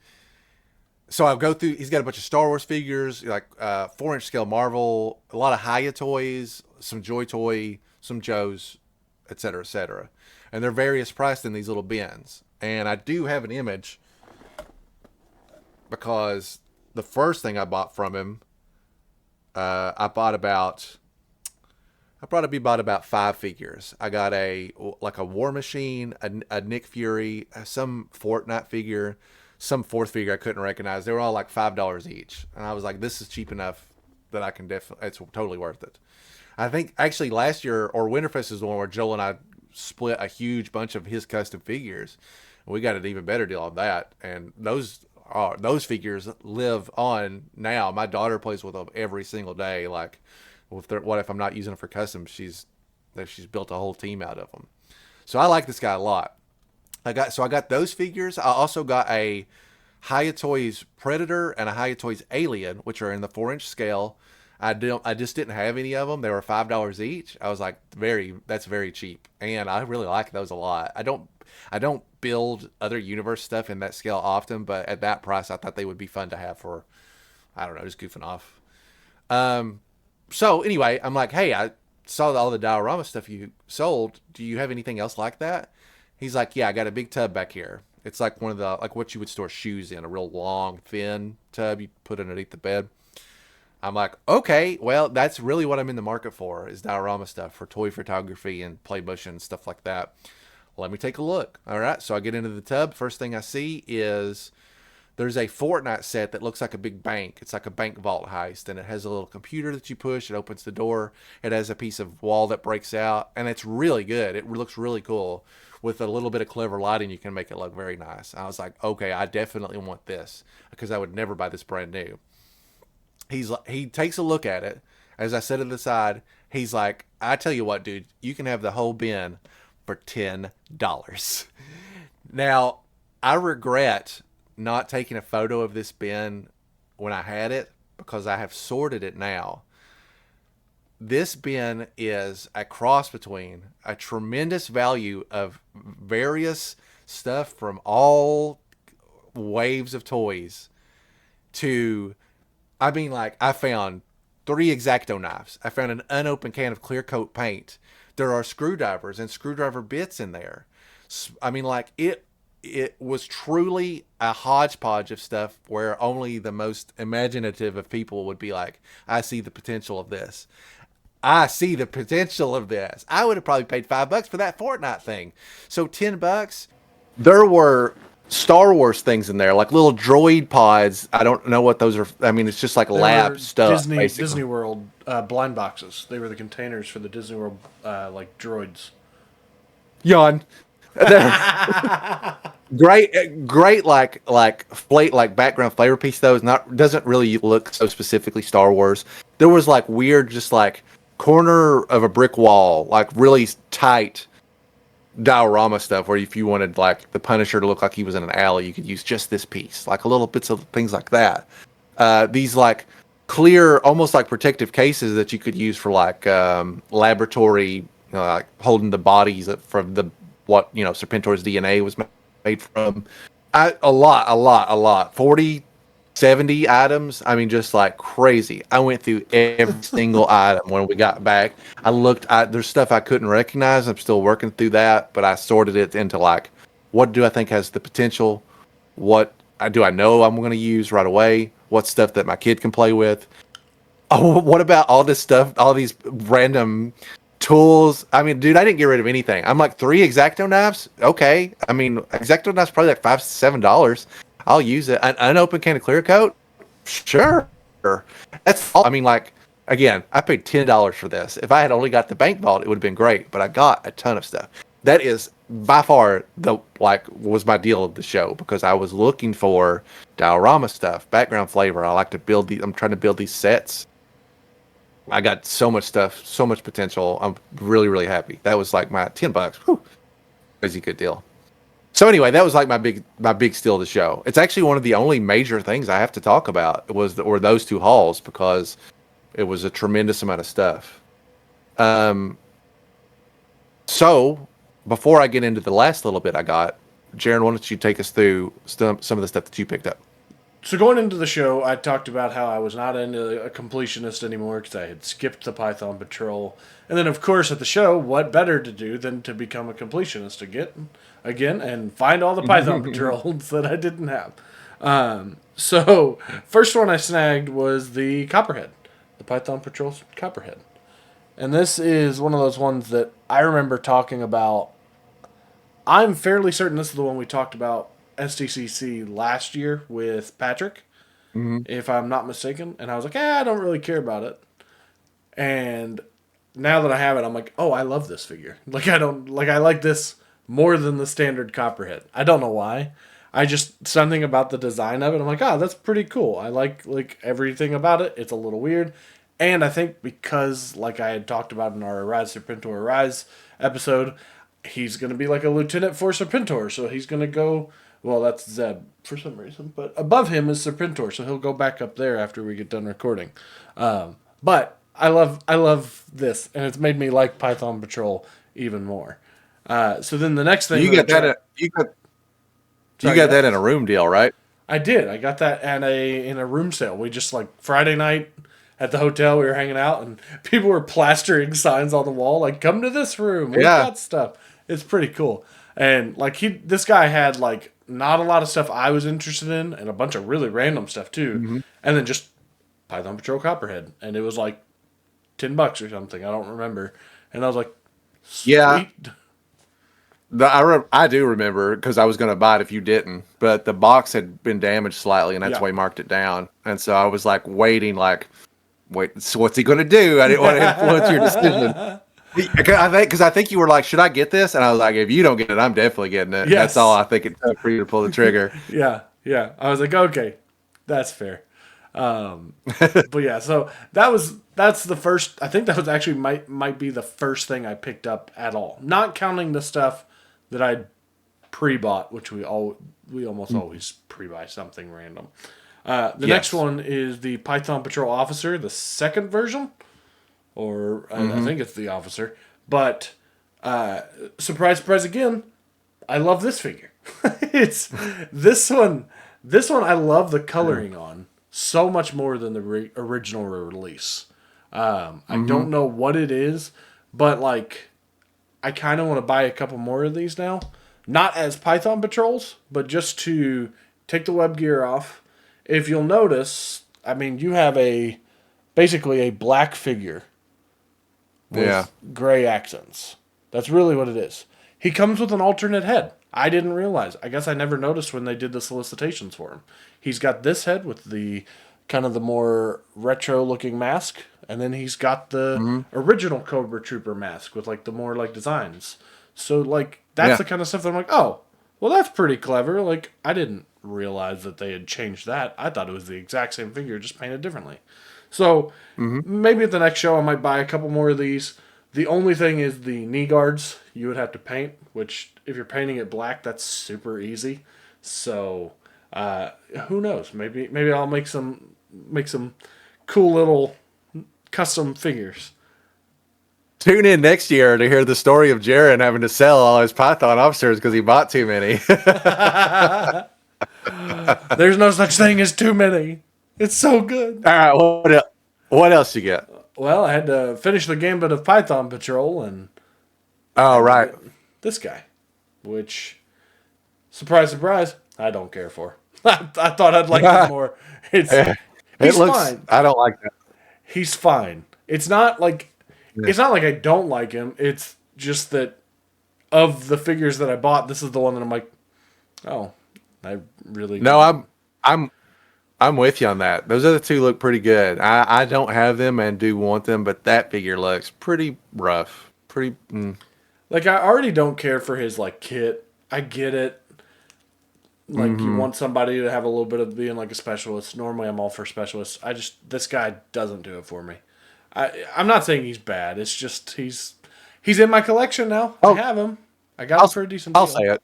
S2: so I'll go through. He's got a bunch of Star Wars figures, like 4-inch scale Marvel, a lot of Hiya toys, some Joy Toy, some Joes, etc., etc. And they're various priced in these little bins. And I do have an image because the first thing I bought from him, I probably bought about 5 figures. I got a War Machine, a Nick Fury, some Fortnite figure, some 4th figure I couldn't recognize. They were all like $5 each, and I was like, this is cheap enough that I can it's totally worth it. I think actually last year, or Winterfest is the one where Joel and I split a huge bunch of his custom figures. We got an even better deal on that, and those figures live on now. My daughter plays with them every single day. Like, what if I'm not using them for custom? She's built a whole team out of them. So I like this guy a lot. I got those figures. I also got a Hiya Toys Predator and a Hiya Toys Alien, which are in the 4-inch scale. I just didn't have any of them. They were $5 each. I was like, that's very cheap, and I really like those a lot. I don't build other universe stuff in that scale often, but at that price, I thought they would be fun to have for, I don't know, just goofing off. So anyway, I'm like, hey, I saw all the diorama stuff you sold. Do you have anything else like that? He's like, yeah, I got a big tub back here. It's like one of the, like what you would store shoes in, a real long, thin tub you put underneath the bed. I'm like, okay, well, that's really what I'm in the market for, is diorama stuff for toy photography and play motion and stuff like that. Let me take a look. All right, so I get into the tub. First thing I see is there's a Fortnite set that looks like a big bank. It's like a bank vault heist, and it has a little computer that you push. It opens the door. It has a piece of wall that breaks out, and it's really good. It looks really cool. With a little bit of clever lighting, you can make it look very nice. I was like, okay, I definitely want this, because I would never buy this brand new. He takes a look at it. As I set it aside, he's like, I tell you what, dude, you can have the whole bin for $10. Now, I regret not taking a photo of this bin when I had it, because I have sorted it now. This bin is a cross between a tremendous value of various stuff from all waves of toys to, I mean, like, I found 3 X-Acto knives. I found an unopened can of clear coat paint. There are screwdrivers and screwdriver bits in there. I mean, like, it was truly a hodgepodge of stuff where only the most imaginative of people would be like, I see the potential of this. I see the potential of this. I would have probably paid $5 for that Fortnite thing. So $10. There were Star Wars things in there, like little droid pods. I don't know what those are. I mean, it's just like lab stuff.
S3: Disney World blind boxes. They were the containers for the Disney World like droids.
S2: Yawn. great, like flake, like background flavor piece though. Is not doesn't really look so specifically Star Wars. There was like weird, just like corner of a brick wall, like really tight diorama stuff. Where if you wanted like the Punisher to look like he was in an alley, you could use just this piece, like a little bits of things like that. These like clear, almost like protective cases that you could use for like laboratory, like holding the bodies from the what Serpentor's DNA was made from. A lot. 40, 70 items. I mean, just like crazy. I went through every single item when we got back. I looked. There's stuff I couldn't recognize. I'm still working through that, but I sorted it into like, what do I think has the potential? What do I know I'm going to use right away? What stuff that my kid can play with? Oh, what about all this stuff? All these random tools. I mean, dude, I didn't get rid of anything. I'm like, 3 X-Acto knives. Okay. I mean, X-Acto knives probably like $5-7. I'll use it. An unopened can of clear coat. Sure. That's all. I mean, like, again, I paid $10 for this. If I had only got the bank vault, it would have been great. But I got a ton of stuff. That is by far was my deal of the show, because I was looking for diorama stuff, background flavor. I like to build I'm trying to build these sets. I got so much stuff, so much potential. I'm really, really happy. That was like my $10. Whew, crazy good deal. So anyway, that was like my big steal of the show. It's actually one of the only major things I have to talk about were those 2 hauls, because it was a tremendous amount of stuff. So before I get into the last little bit I got, Jaren, why don't you take us through some of the stuff that you picked up?
S3: So going into the show, I talked about how I was not into a completionist anymore because I had skipped the Python Patrol. And then, of course, at the show, what better to do than to become a completionist again and find all the Python Patrols that I didn't have. So first one I snagged was the Copperhead, the Python Patrol's Copperhead. And this is one of those ones that I remember talking about. I'm fairly certain this is the one we talked about SDCC last year with Patrick, if I'm not mistaken. And I was like, I don't really care about it. And now that I have it, I'm like, oh, I love this figure. I like this more than the standard Copperhead. I don't know why. Something about the design of it, I'm like, that's pretty cool. I like everything about it. It's a little weird. And I think because, like I had talked about in our Arise Serpentor Arise episode, he's going to be like a lieutenant for Serpentor. So he's going to go, well, that's Zeb for some reason, but above him is Serpentor. So he'll go back up there after we get done recording. But I love this, and it's made me like Python Patrol even more. So then the next thing
S2: You got that in a room deal, right?
S3: I did. I got that in a room sale. We just Friday night at the hotel, we were hanging out, and people were plastering signs on the wall like, "Come to this room. We've got stuff." It's pretty cool. And this guy had not a lot of stuff I was interested in, and a bunch of really random stuff too. And then just Python Patrol Copperhead, and it was like $10 or something. I don't remember. And I was like, sweet.
S2: Yeah. I do remember, because I was going to buy it if you didn't, but the box had been damaged slightly, and that's why I marked it down. And so I was waiting, wait, so what's he going to do? I didn't want to influence your decision. Because I think you were like, should I get this? And I was like, if you don't get it, I'm definitely getting it. Yes. That's all I think it took for you to pull the trigger.
S3: Yeah. I was like, okay, that's fair. But yeah, so that's the first. I think that was actually might be the first thing I picked up at all, not counting the stuff that I pre-bought, which we almost always pre-buy something random. The next one is the Python Patrol Officer, the second version, or I think it's the Officer. But surprise again, I love this figure. It's this one. This one I love the coloring on so much more than the original release. I don't know what it is, but I kind of want to buy a couple more of these now. Not as Python Patrols, but just to take the web gear off. If you'll notice, I mean, you have basically a black figure with gray accents. That's really what it is. He comes with an alternate head. I didn't realize. I guess I never noticed when they did the solicitations for him. He's got this head with the kind of the more retro-looking mask, and then he's got the original Cobra Trooper mask with the more designs. So that's the kind of stuff that I'm like, oh, Well, that's pretty clever. Like, I didn't realize that they had changed that. I thought it was the exact same figure, just painted differently. So, maybe at the next show I might buy a couple more of these. The only thing is the knee guards you would have to paint, which, if you're painting it black, that's super easy. So, who knows? Maybe I'll make some cool little custom figures.
S2: Tune in next year to hear the story of Jaren having to sell all his Python officers because he bought too many.
S3: There's no such thing as too many. It's so good.
S2: All right, what else you get?
S3: Well, I had to finish the gambit of Python Patrol and
S2: Oh, right.
S3: this guy, which, surprise, surprise, I don't care for. I thought I'd like it more. He's fine.
S2: I don't like that.
S3: He's fine. It's not like I don't like him. It's just that of the figures that I bought, this is the one that I'm like, oh, I really
S2: No, I'm with you on that. Those other two look pretty good. I don't have them and do want them, but that figure looks pretty rough.
S3: Like, I already don't care for his like kit. I get it. Like, you want somebody to have a little bit of being like a specialist. Normally, I'm all for specialists. This guy doesn't do it for me. I'm not saying he's bad. It's just he's in my collection now. I have him. I got him for a decent deal.
S2: I'll say it.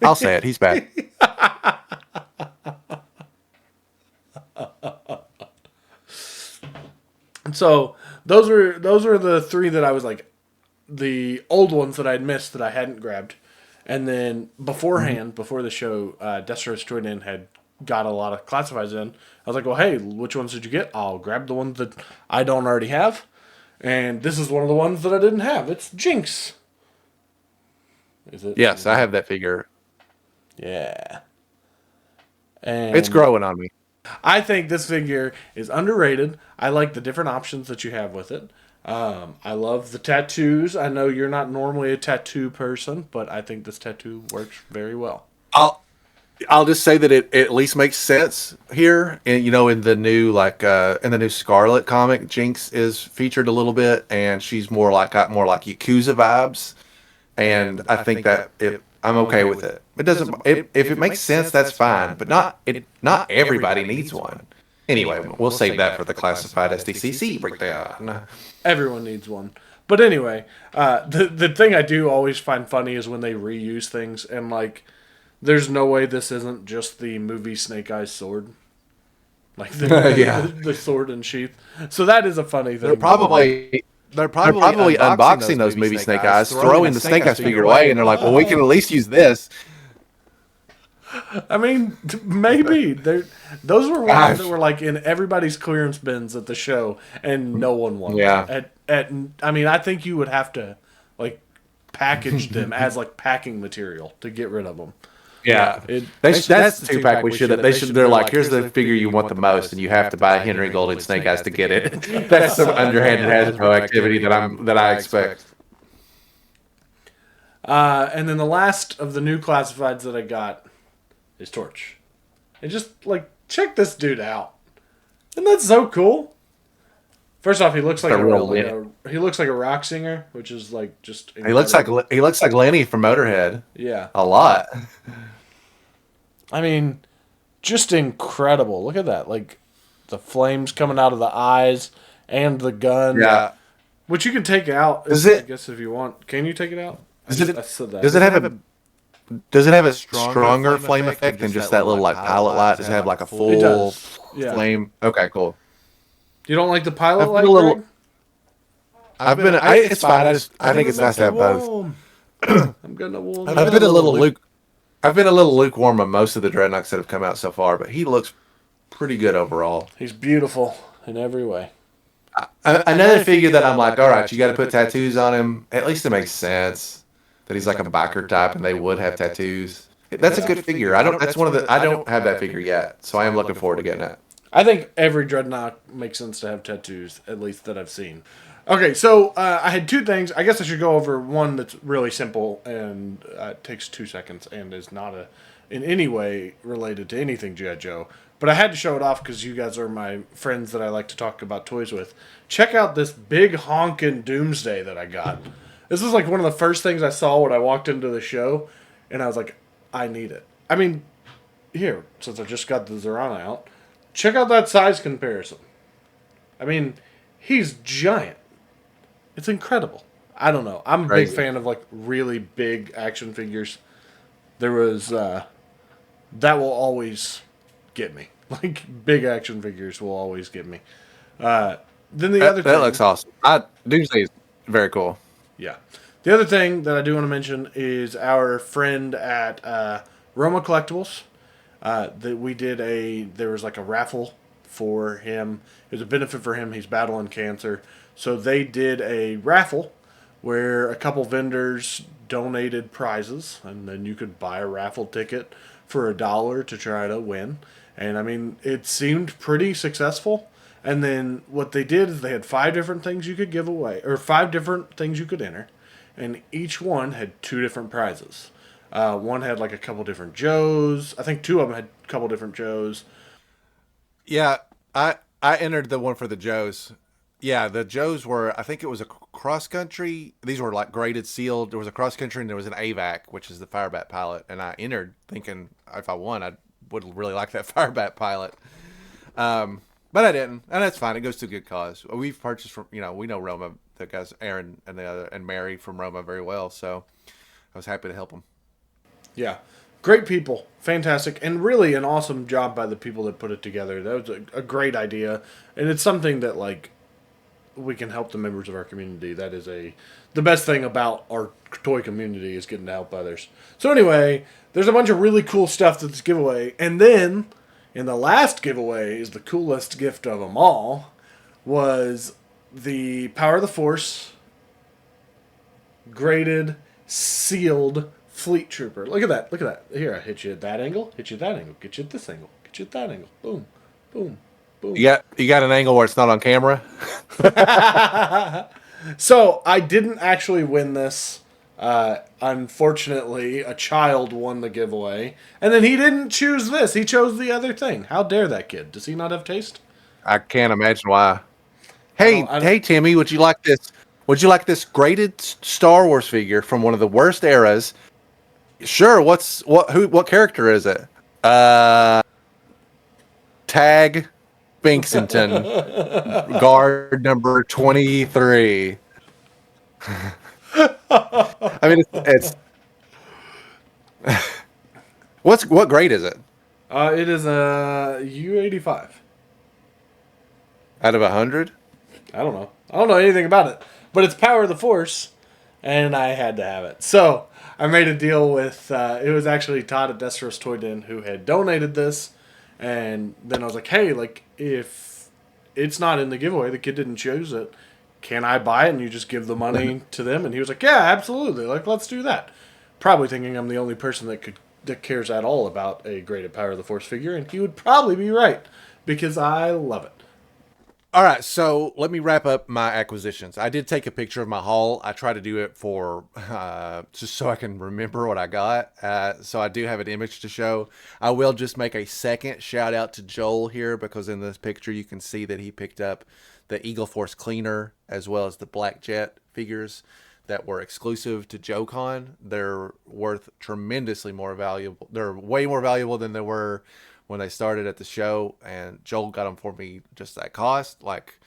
S2: I'll say it. He's bad.
S3: So those were the three that I was like, the old ones that I'd missed that I hadn't grabbed. And then beforehand, before the show, Destros Joined In had got a lot of classifieds in. I was like, well, hey, which ones did you get? I'll grab the ones that I don't already have. And this is one of the ones that I didn't have. It's Jinx. Is it?
S2: Yes, I have that figure.
S3: Yeah. And
S2: It's growing on me.
S3: I think this figure is underrated. I like the different options that you have with it. I love the tattoos. I know you're not normally a tattoo person, but I think this tattoo works very well.
S2: I'll just say that it at least makes sense here. And in the new Scarlet comic, Jinx is featured a little bit, and she's got more like Yakuza vibes. And I think that I'm okay with it. It doesn't. If it makes sense, that's fine. But not everybody needs one. Anyway, we'll save that for the classified SDCC breakdown.
S3: Everyone needs one. But anyway, the thing I do always find funny is when they reuse things, and like, there's no way this isn't just the movie Snake Eyes sword. Like the sword and sheath. So that is a funny thing.
S2: They're probably unboxing those movie Snake Eyes, throwing the Snake Eyes figure away, and they're like, well, we can at least use this.
S3: I mean, maybe those were ones that were like in everybody's clearance bins at the show, and no one wanted them. I mean, I think you would have to like package them as like packing material to get rid of them.
S2: Yeah, that's the 2-pack we should. They're like, here's the figure you want the most, and you have to buy Henry Gold and Snake Eyes to get it. That's some underhanded Hasbro activity that I expect.
S3: And then the last of the new classifieds that I got is Torch. And just like, check this dude out. Isn't that so cool? First off, he looks like he looks like a rock singer, which is like just incredible.
S2: He looks like Lenny from Motorhead.
S3: Yeah,
S2: a lot.
S3: I mean, just incredible. Look at that, like the flames coming out of the eyes and the gun.
S2: Yeah,
S3: which you can take out. I guess if you want, can you take it out?
S2: Does it have a stronger flame effect than just that little like pilot light? Does it have like a full flame? Okay, cool.
S3: You don't like the pilot light?
S2: It's fine. I think it's nice to have both.
S3: I'm gonna warm.
S2: I've been a little lukewarm on most of the Dreadnoks that have come out so far, but he looks pretty good overall.
S3: He's beautiful in every way.
S2: Another figure that I'm like, all right, you got to put tattoos on him. At least it makes sense that he's like a biker type, and they would have tattoos. That's a good figure. I don't have that figure yet, so I am looking forward to getting it.
S3: I think every Dreadnought makes sense to have tattoos, at least that I've seen. Okay, so I had two things. I guess I should go over one that's really simple and takes 2 seconds and is not in any way related to anything G.I. Joe. But I had to show it off because you guys are my friends that I like to talk about toys with. Check out this big honkin' Doomsday that I got. This is like one of the first things I saw when I walked into the show. And I was like, I need it. I mean, here, since I just got the Zorana out, check out that size comparison. I mean, he's giant. It's incredible. I don't know. I'm a big
S2: Crazy.
S3: fan of like really big action figures. There was that will always get me. Like big action figures will always get me. Then the other
S2: That
S3: thing,
S2: looks awesome. I do say it's very cool.
S3: yeah, the other thing that I do want to mention is our friend at Roma Collectibles. That we did there was like a raffle for him. It was a benefit for him. He's battling cancer, so they did a raffle where a couple vendors donated prizes, and then you could buy a raffle ticket for $1 to try to win. And I mean, it seemed pretty successful. And then what they did is they had 5 different things you could give away, or 5 different things you could enter, and each one had 2 different prizes. One had like a couple different Joes. I think 2 of them had a couple different Joes.
S2: Yeah, I entered the one for the Joes. Yeah, the Joes were, I think it was a cross country. These were like graded sealed. There was a cross country and there was an AVAC, which is the Firebat pilot. And I entered thinking if I won, I would really like that Firebat pilot. But I didn't, and that's fine. It goes to a good cause. We've purchased from, we know Roma, the guys, Aaron and the other, and Mary from Roma very well. So I was happy to help them.
S3: Yeah. Great people. Fantastic. And really an awesome job by the people that put it together. That was a great idea. And it's something that, like, we can help the members of our community. That is the best thing about our toy community is getting to help others. So anyway, there's a bunch of really cool stuff that's giveaway. And then, in the last giveaway, is the coolest gift of them all, was the Power of the Force graded, sealed Fleet Trooper. Look at that. Look at that. Here, I hit you at that angle. Hit you at that angle. Get you at this angle. Get you at that angle. Boom. Boom. Boom.
S2: You got an angle where it's not on camera?
S3: So, I didn't actually win this. Unfortunately, a child won the giveaway. And then he didn't choose this. He chose the other thing. How dare that kid? Does he not have taste?
S2: I can't imagine why. Hey, Timmy, would you like this? Would you like this graded Star Wars figure from one of the worst eras? Sure. What character is it? Tag Binksington, guard number 23. I mean, it's what grade is it?
S3: It is a U85.
S2: Out of 100?
S3: I don't know. I don't know anything about it. But it's Power of the Force, and I had to have it. So I made a deal with, it was actually Todd at Destros Toy Den who had donated this. And then I was like, hey, like, if it's not in the giveaway, the kid didn't choose it, can I buy it and you just give the money to them? And he was like, yeah, absolutely. Like, let's do that. Probably thinking I'm the only person that cares at all about a graded Power of the Force figure. And he would probably be right, because I love it.
S2: All right, so let me wrap up my acquisitions. I did take a picture of my haul. I try to do it for just so I can remember what I got. So I do have an image to show. I will just make a second shout out to Joel here, because in this picture you can see that he picked up the Eagle Force Cleaner as well as the Black Jet figures that were exclusive to JoeCon. They're worth tremendously more valuable. They're way more valuable than they were when they started at the show, and Joel got them for me just at cost. Like,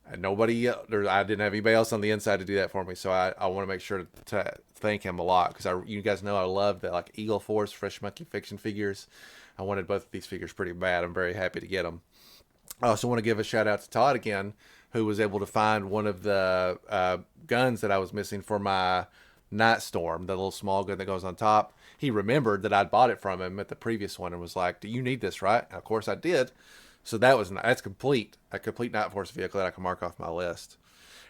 S2: I didn't have anybody else on the inside to do that for me, so I want to make sure to thank him a lot, because you guys know I love the like Eagle Force Fresh Monkey Fiction figures. I wanted both of these figures pretty bad. I'm very happy to get them. I also want to give a shout out to Todd again, who was able to find one of the guns that I was missing for my Night Storm, the little small gun that goes on top. He remembered that I'd bought it from him at the previous one and was like, do you need this, right? And of course I did. So that's complete. A complete Night Force vehicle that I can mark off my list.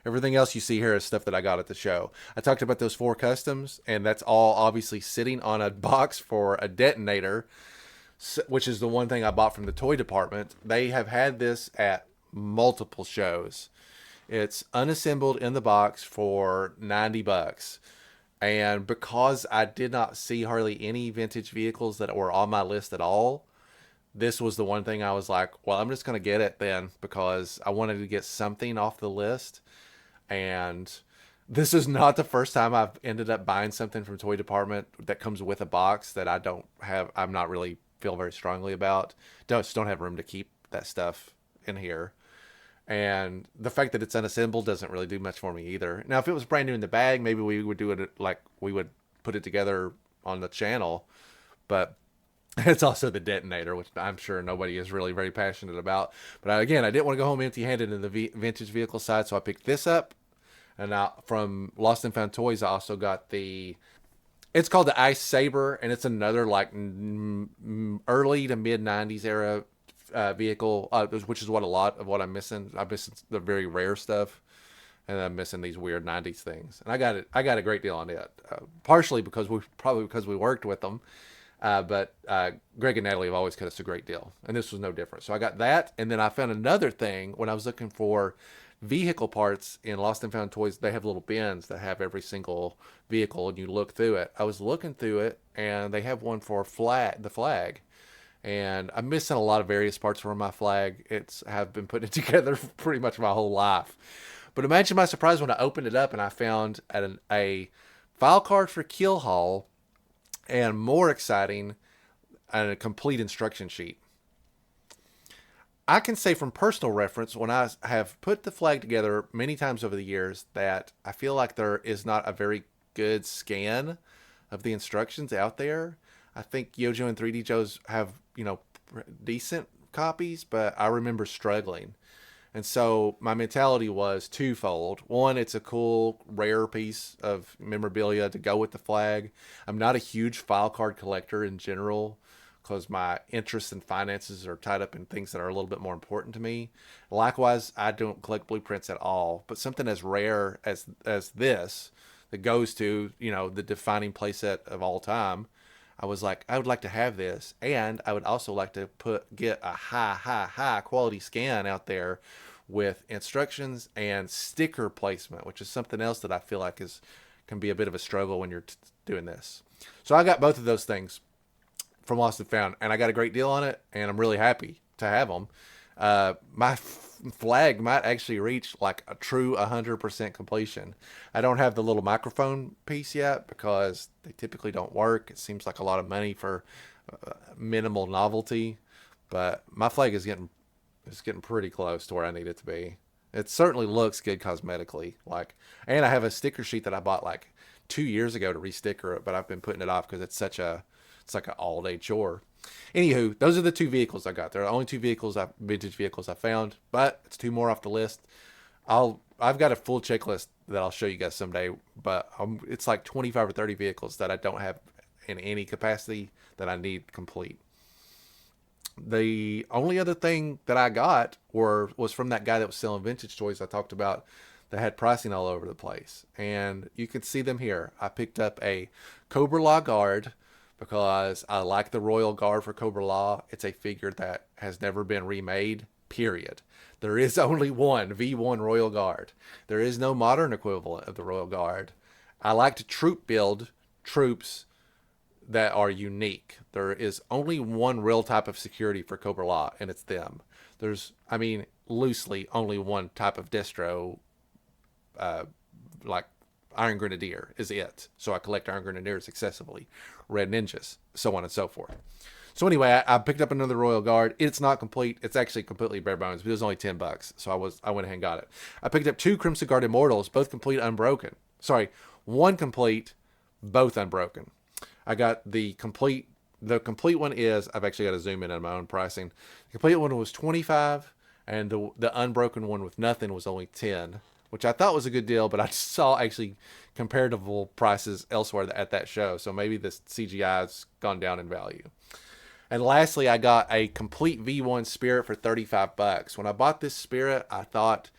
S2: Everything else you see here is stuff that I got at the show. I talked about those 4 customs, and that's all obviously sitting on a box for a detonator, which is the one thing I bought from the toy department. They have had this at multiple shows. It's unassembled in the box for $90. And because I did not see hardly any vintage vehicles that were on my list at all, this was the one thing I was like, well, I'm just going to get it then, because I wanted to get something off the list. And This is not the first time I've ended up buying something from Toy Department that comes with a box that I'm not really feel very strongly about. Just don't have room to keep that stuff in here. And the fact that it's unassembled doesn't really do much for me either. Now, if it was brand new in the bag, maybe we would do it like we would put it together on the channel. But it's also the detonator, which I'm sure nobody is really very passionate about. But again, I didn't want to go home empty-handed in the vintage vehicle side, so I picked this up. And now from Lost and Found Toys, I also got it's called the Ice Saber, and it's another like early to mid 90s era vehicle, which is what a lot of what I'm missing. I'm missing the very rare stuff, and I'm missing these weird 90s things. And I got a great deal on it, partially because we worked with them. But Greg and Natalie have always cut us a great deal, and this was no different. So I got that, and then I found another thing when I was looking for vehicle parts in Lost and Found Toys. They have little bins that have every single vehicle, and you look through it. I was looking through it, and they have one for the flag. And I'm missing a lot of various parts from my flag. Have been putting it together pretty much my whole life. But imagine my surprise when I opened it up and I found a file card for Keel Haul, and more exciting, a complete instruction sheet. I can say from personal reference, when I have put the flag together many times over the years, that I feel like there is not a very good scan of the instructions out there. I think Yojo and 3D Joe's have, decent copies, but I remember struggling. And so my mentality was twofold. One, it's a cool, rare piece of memorabilia to go with the flag. I'm not a huge file card collector in general because my interests and finances are tied up in things that are a little bit more important to me. Likewise, I don't collect blueprints at all, but something as rare as this that goes to, the defining playset of all time, I was like, I would like to have this, and I would also like to get a high quality scan out there with instructions and sticker placement, which is something else that I feel like can be a bit of a struggle when you're doing this. So I got both of those things from Lost and Found, and I got a great deal on it, and I'm really happy to have them. My flag might actually reach like a true 100% completion. I don't have the little microphone piece yet because they typically don't work. It seems like a lot of money for minimal novelty, but my flag is getting pretty close to where I need it to be. It certainly looks good cosmetically, and I have a sticker sheet that I bought like 2 years ago to resticker it, but I've been putting it off because it's like an all-day chore. Anywho, those are the two vehicles I got. They're the only two vintage vehicles I found, but it's two more off the list. I've got a full checklist that I'll show you guys someday, but it's like 25 or 30 vehicles that I don't have in any capacity that I need complete. The only other thing that I got was from that guy that was selling vintage toys I talked about that had pricing all over the place. And you can see them here. I picked up a Cobra Law Guard because I like the Royal Guard for Cobra Law. It's a figure that has never been remade, period. There is only one V1 Royal Guard. There is no modern equivalent of the Royal Guard. I like to build troops that are unique. There is only one real type of security for Cobra Law, and it's them. There's, loosely only one type of distro, like Iron Grenadier is it. So I collect Iron Grenadiers excessively. Red Ninjas, so on and so forth. So anyway, I picked up another Royal Guard. It's not complete. It's actually completely bare bones, but it was only $10. So I went ahead and got it. I picked up two Crimson Guard Immortals, both complete unbroken. Sorry, one complete, both unbroken. I got the complete one is, I've actually got to zoom in on my own pricing. The complete one was $25, and the unbroken one with nothing was only $10, which I thought was a good deal, but I saw actually comparable prices elsewhere at that show. So maybe this CGI's gone down in value. And lastly, I got a complete V1 Spirit for $35. When I bought this Spirit, I thought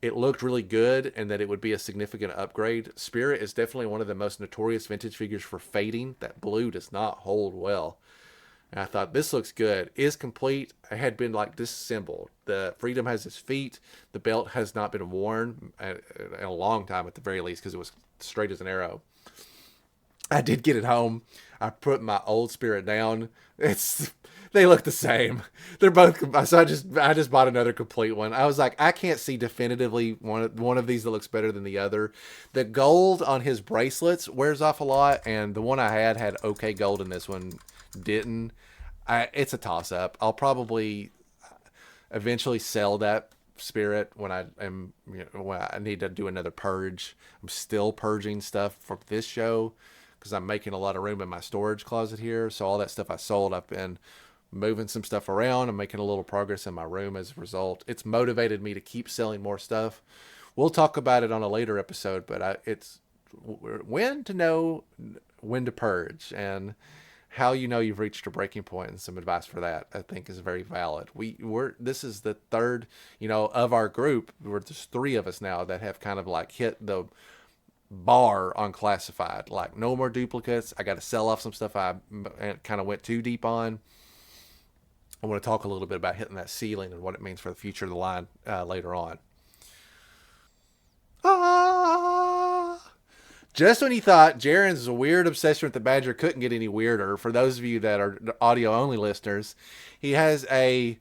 S2: it looked really good and that it would be a significant upgrade. Spirit is definitely one of the most notorious vintage figures for fading. That blue does not hold well. And I thought, this looks good. Is complete. It had been disassembled. The Freedom has its feet. The belt has not been worn in a long time at the very least because it was straight as an arrow. I did get it home. I put my old Spirit down. They look the same. They're both so I just bought another complete one. I was like, I can't see definitively one of these that looks better than the other. The gold on his bracelets wears off a lot, and the one I had okay gold, and this one didn't. It's a toss up. I'll probably eventually sell that Spirit when when I need to do another purge. I'm still purging stuff for this show because I'm making a lot of room in my storage closet here. So all that stuff I sold, I've been moving some stuff around. I'm making a little progress in my room as a result. It's motivated me to keep selling more stuff. We'll talk about it on a later episode, but it's when to know when to purge, and how you know you've reached a breaking point, and some advice for that I think is very valid. This is the third, of our group. We're just three of us now that have kind of like hit the bar on classified. Like, no more duplicates. I got to sell off some stuff I kind of went too deep on. I want to talk a little bit about hitting that ceiling and what it means for the future of the line later on. Just when you thought Jaren's weird obsession with the Badger couldn't get any weirder, for those of you that are audio-only listeners, he has a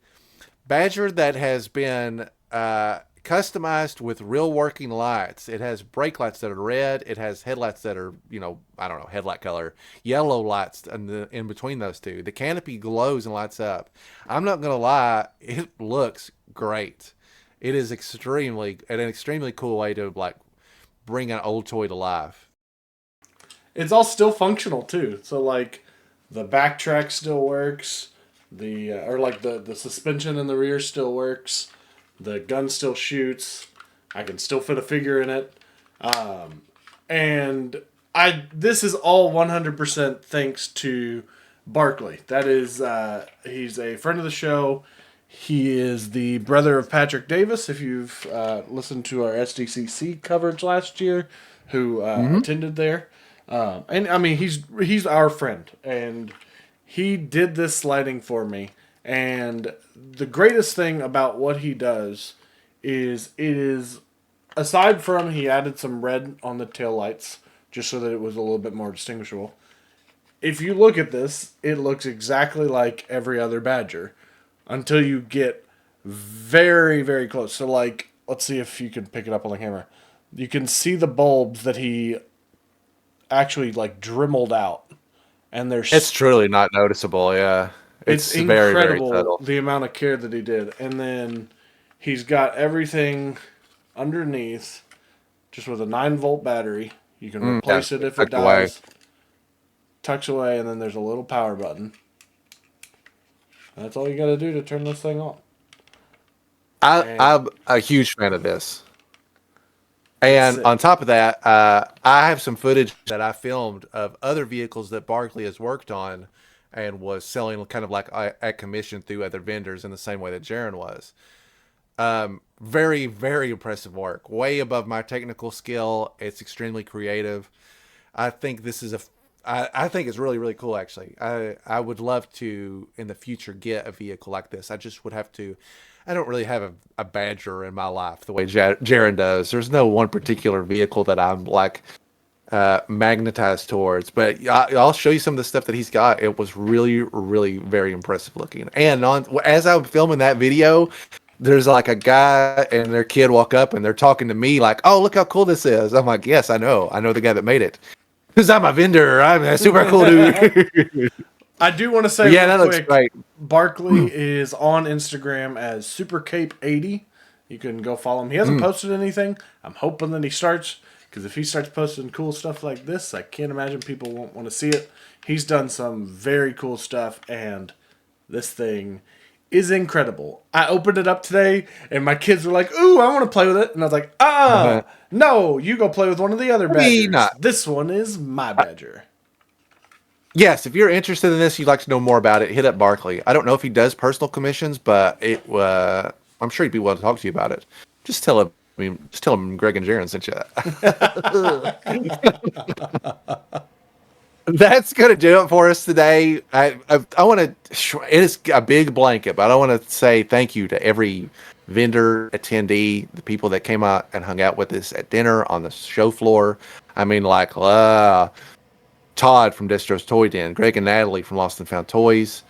S2: Badger that has been customized with real working lights. It has brake lights that are red. It has headlights that are, I don't know, headlight color. Yellow lights in between those two. The canopy glows and lights up. I'm not going to lie, it looks great. It is an extremely cool way to, like, bring an old toy to life.
S3: It's all still functional too. So like the backtrack still works, the suspension in the rear still works, the gun still shoots. I can still fit a figure in it, and this is all 100% thanks to Barkley. That is, he's a friend of the show. He is the brother of Patrick Davis. If you've listened to our SDCC coverage last year, who attended there. And I mean, he's our friend, and he did this sliding for me. And the greatest thing about what he does is aside from he added some red on the taillights just so that it was a little bit more distinguishable. If you look at this, it looks exactly like every other Badger until you get very, very close. So like, let's see if you can pick it up on the camera. You can see the bulbs that he actually like dremeled out, and
S2: it's truly not noticeable. Yeah,
S3: it's incredible, very, very subtle, the amount of care that he did. And then he's got everything underneath just with a 9-volt battery. You can replace it if it dies. Tucks away, and then there's a little power button. That's all you got to do to turn this thing on.
S2: I'm a huge fan of this. And on top of that, I have some footage that I filmed of other vehicles that Barkley has worked on and was selling kind of like at commission through other vendors in the same way that Jaren was. Very, very impressive work. Way above my technical skill. It's extremely creative. I think this is I think it's really, really cool, actually. I would love to, in the future, get a vehicle like this. I just would have to... I don't really have a Badger in my life the way Jaren does. There's no one particular vehicle that I'm like magnetized towards. But I'll show you some of the stuff that he's got. It was really, really very impressive looking. And as I'm filming that video, there's like a guy and their kid walk up and they're talking to me like, "Oh, look how cool this is." I'm like, "Yes, I know the guy that made it. Because I'm a vendor. I'm a super cool dude."
S3: I do want to say,
S2: yeah, that looks great.
S3: Barkley is on Instagram as SuperCape80. You can go follow him. He hasn't posted anything. I'm hoping that he starts, because if he starts posting cool stuff like this, I can't imagine people won't want to see it. He's done some very cool stuff, and this thing is incredible. I opened it up today, and my kids were like, "Ooh, I want to play with it." And I was like, no, you go play with one of the other Badgers. This one is my Badger.
S2: Yes, if you're interested in this, you'd like to know more about it, hit up Barkley. I don't know if he does personal commissions, but I'm sure he'd be willing to talk to you about it. Just tell him Greg and Jaren sent you that. That's going to do it for us today. I want to, it is a big blanket, but I want to say thank you to every vendor, attendee, the people that came out and hung out with us at dinner, on the show floor. I mean, like, Todd from Destro's Toy Den, Greg and Natalie from Lost and Found Toys,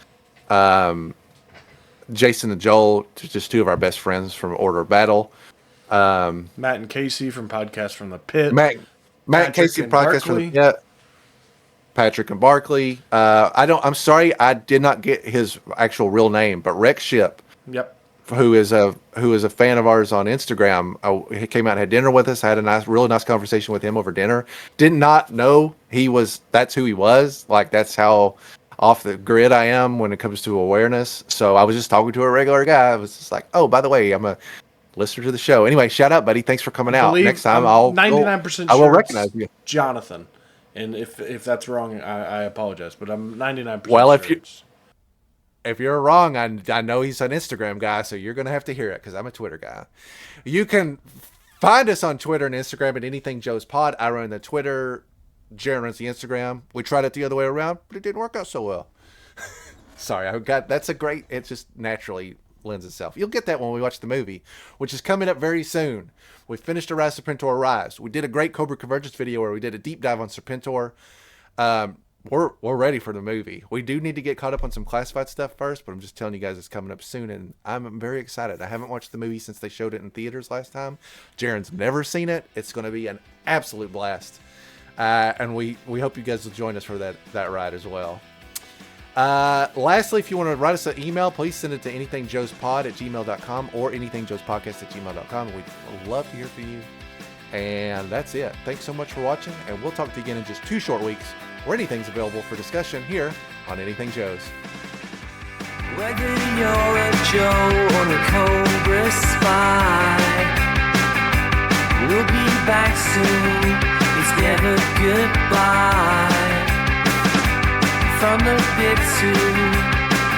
S2: Jason and Joel, just two of our best friends from Order of Battle.
S3: Matt and Casey from Podcast from the Pit.
S2: Matt and Casey from Podcast from the Pit. Patrick and Barkley. I'm sorry, I did not get his actual real name, but Rex Ship.
S3: Yep.
S2: Who is a fan of ours on Instagram. He came out and had dinner with us. I had a really nice conversation with him over dinner. Did not know that's who he was. Like, that's how off the grid I am when it comes to awareness. So I was just talking to a regular guy. I was just like, oh, by the way, I'm a listener to the show. Anyway, shout out, buddy. Thanks for coming out. Next time
S3: I'm 99%
S2: I will
S3: sure
S2: recognize you.
S3: Jonathan. And if that's wrong, I apologize. But I'm 99%
S2: well,
S3: sure.
S2: If you're wrong, I know he's an Instagram guy, so you're going to have to hear it because I'm a Twitter guy. You can find us on Twitter and Instagram at Anything Joe's Pod. I run the Twitter. Jaren runs the Instagram. We tried it the other way around, but it didn't work out so well. Sorry, it just naturally lends itself. You'll get that when we watch the movie, which is coming up very soon. We finished Rise Serpentor Rise. We did a great Cobra Convergence video where we did a deep dive on Serpentor. We're ready for the movie. We do need to get caught up on some classified stuff first, but I'm just telling you guys it's coming up soon, and I'm very excited. I haven't watched the movie since they showed it in theaters last time. Jaren's never seen it. It's going to be an absolute blast, and we hope you guys will join us for that ride as well. Lastly, if you want to write us an email, please send it to anythingjoespod@gmail.com or anythingjoespodcast@gmail.com. We'd love to hear from you. And that's it. Thanks so much for watching, and we'll talk to you again in just 2 short weeks where anything's available for discussion here on Anything Joe's.
S4: Whether you're a Joe or a Cobra spy, we'll be back soon. It's never goodbye. From the pit to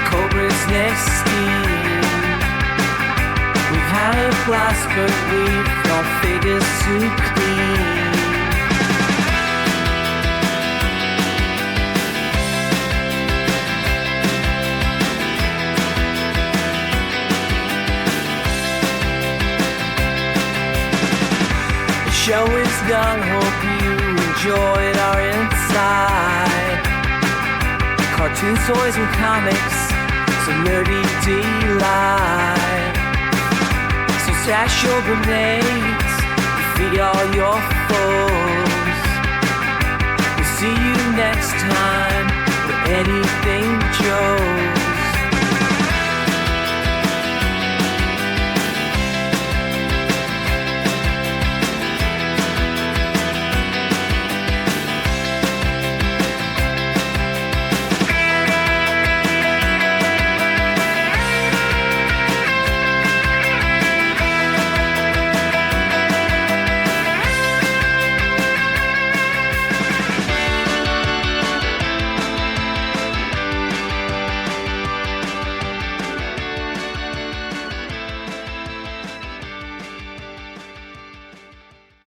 S4: Cobra's next scheme, we've had a blast, but we've got figures to clean. The show is done, hope you enjoyed our inside. Cartoons, toys, and comics, some nerdy delight. So stash your grenades, defeat all your foes. We'll see you next time for Anything Joe.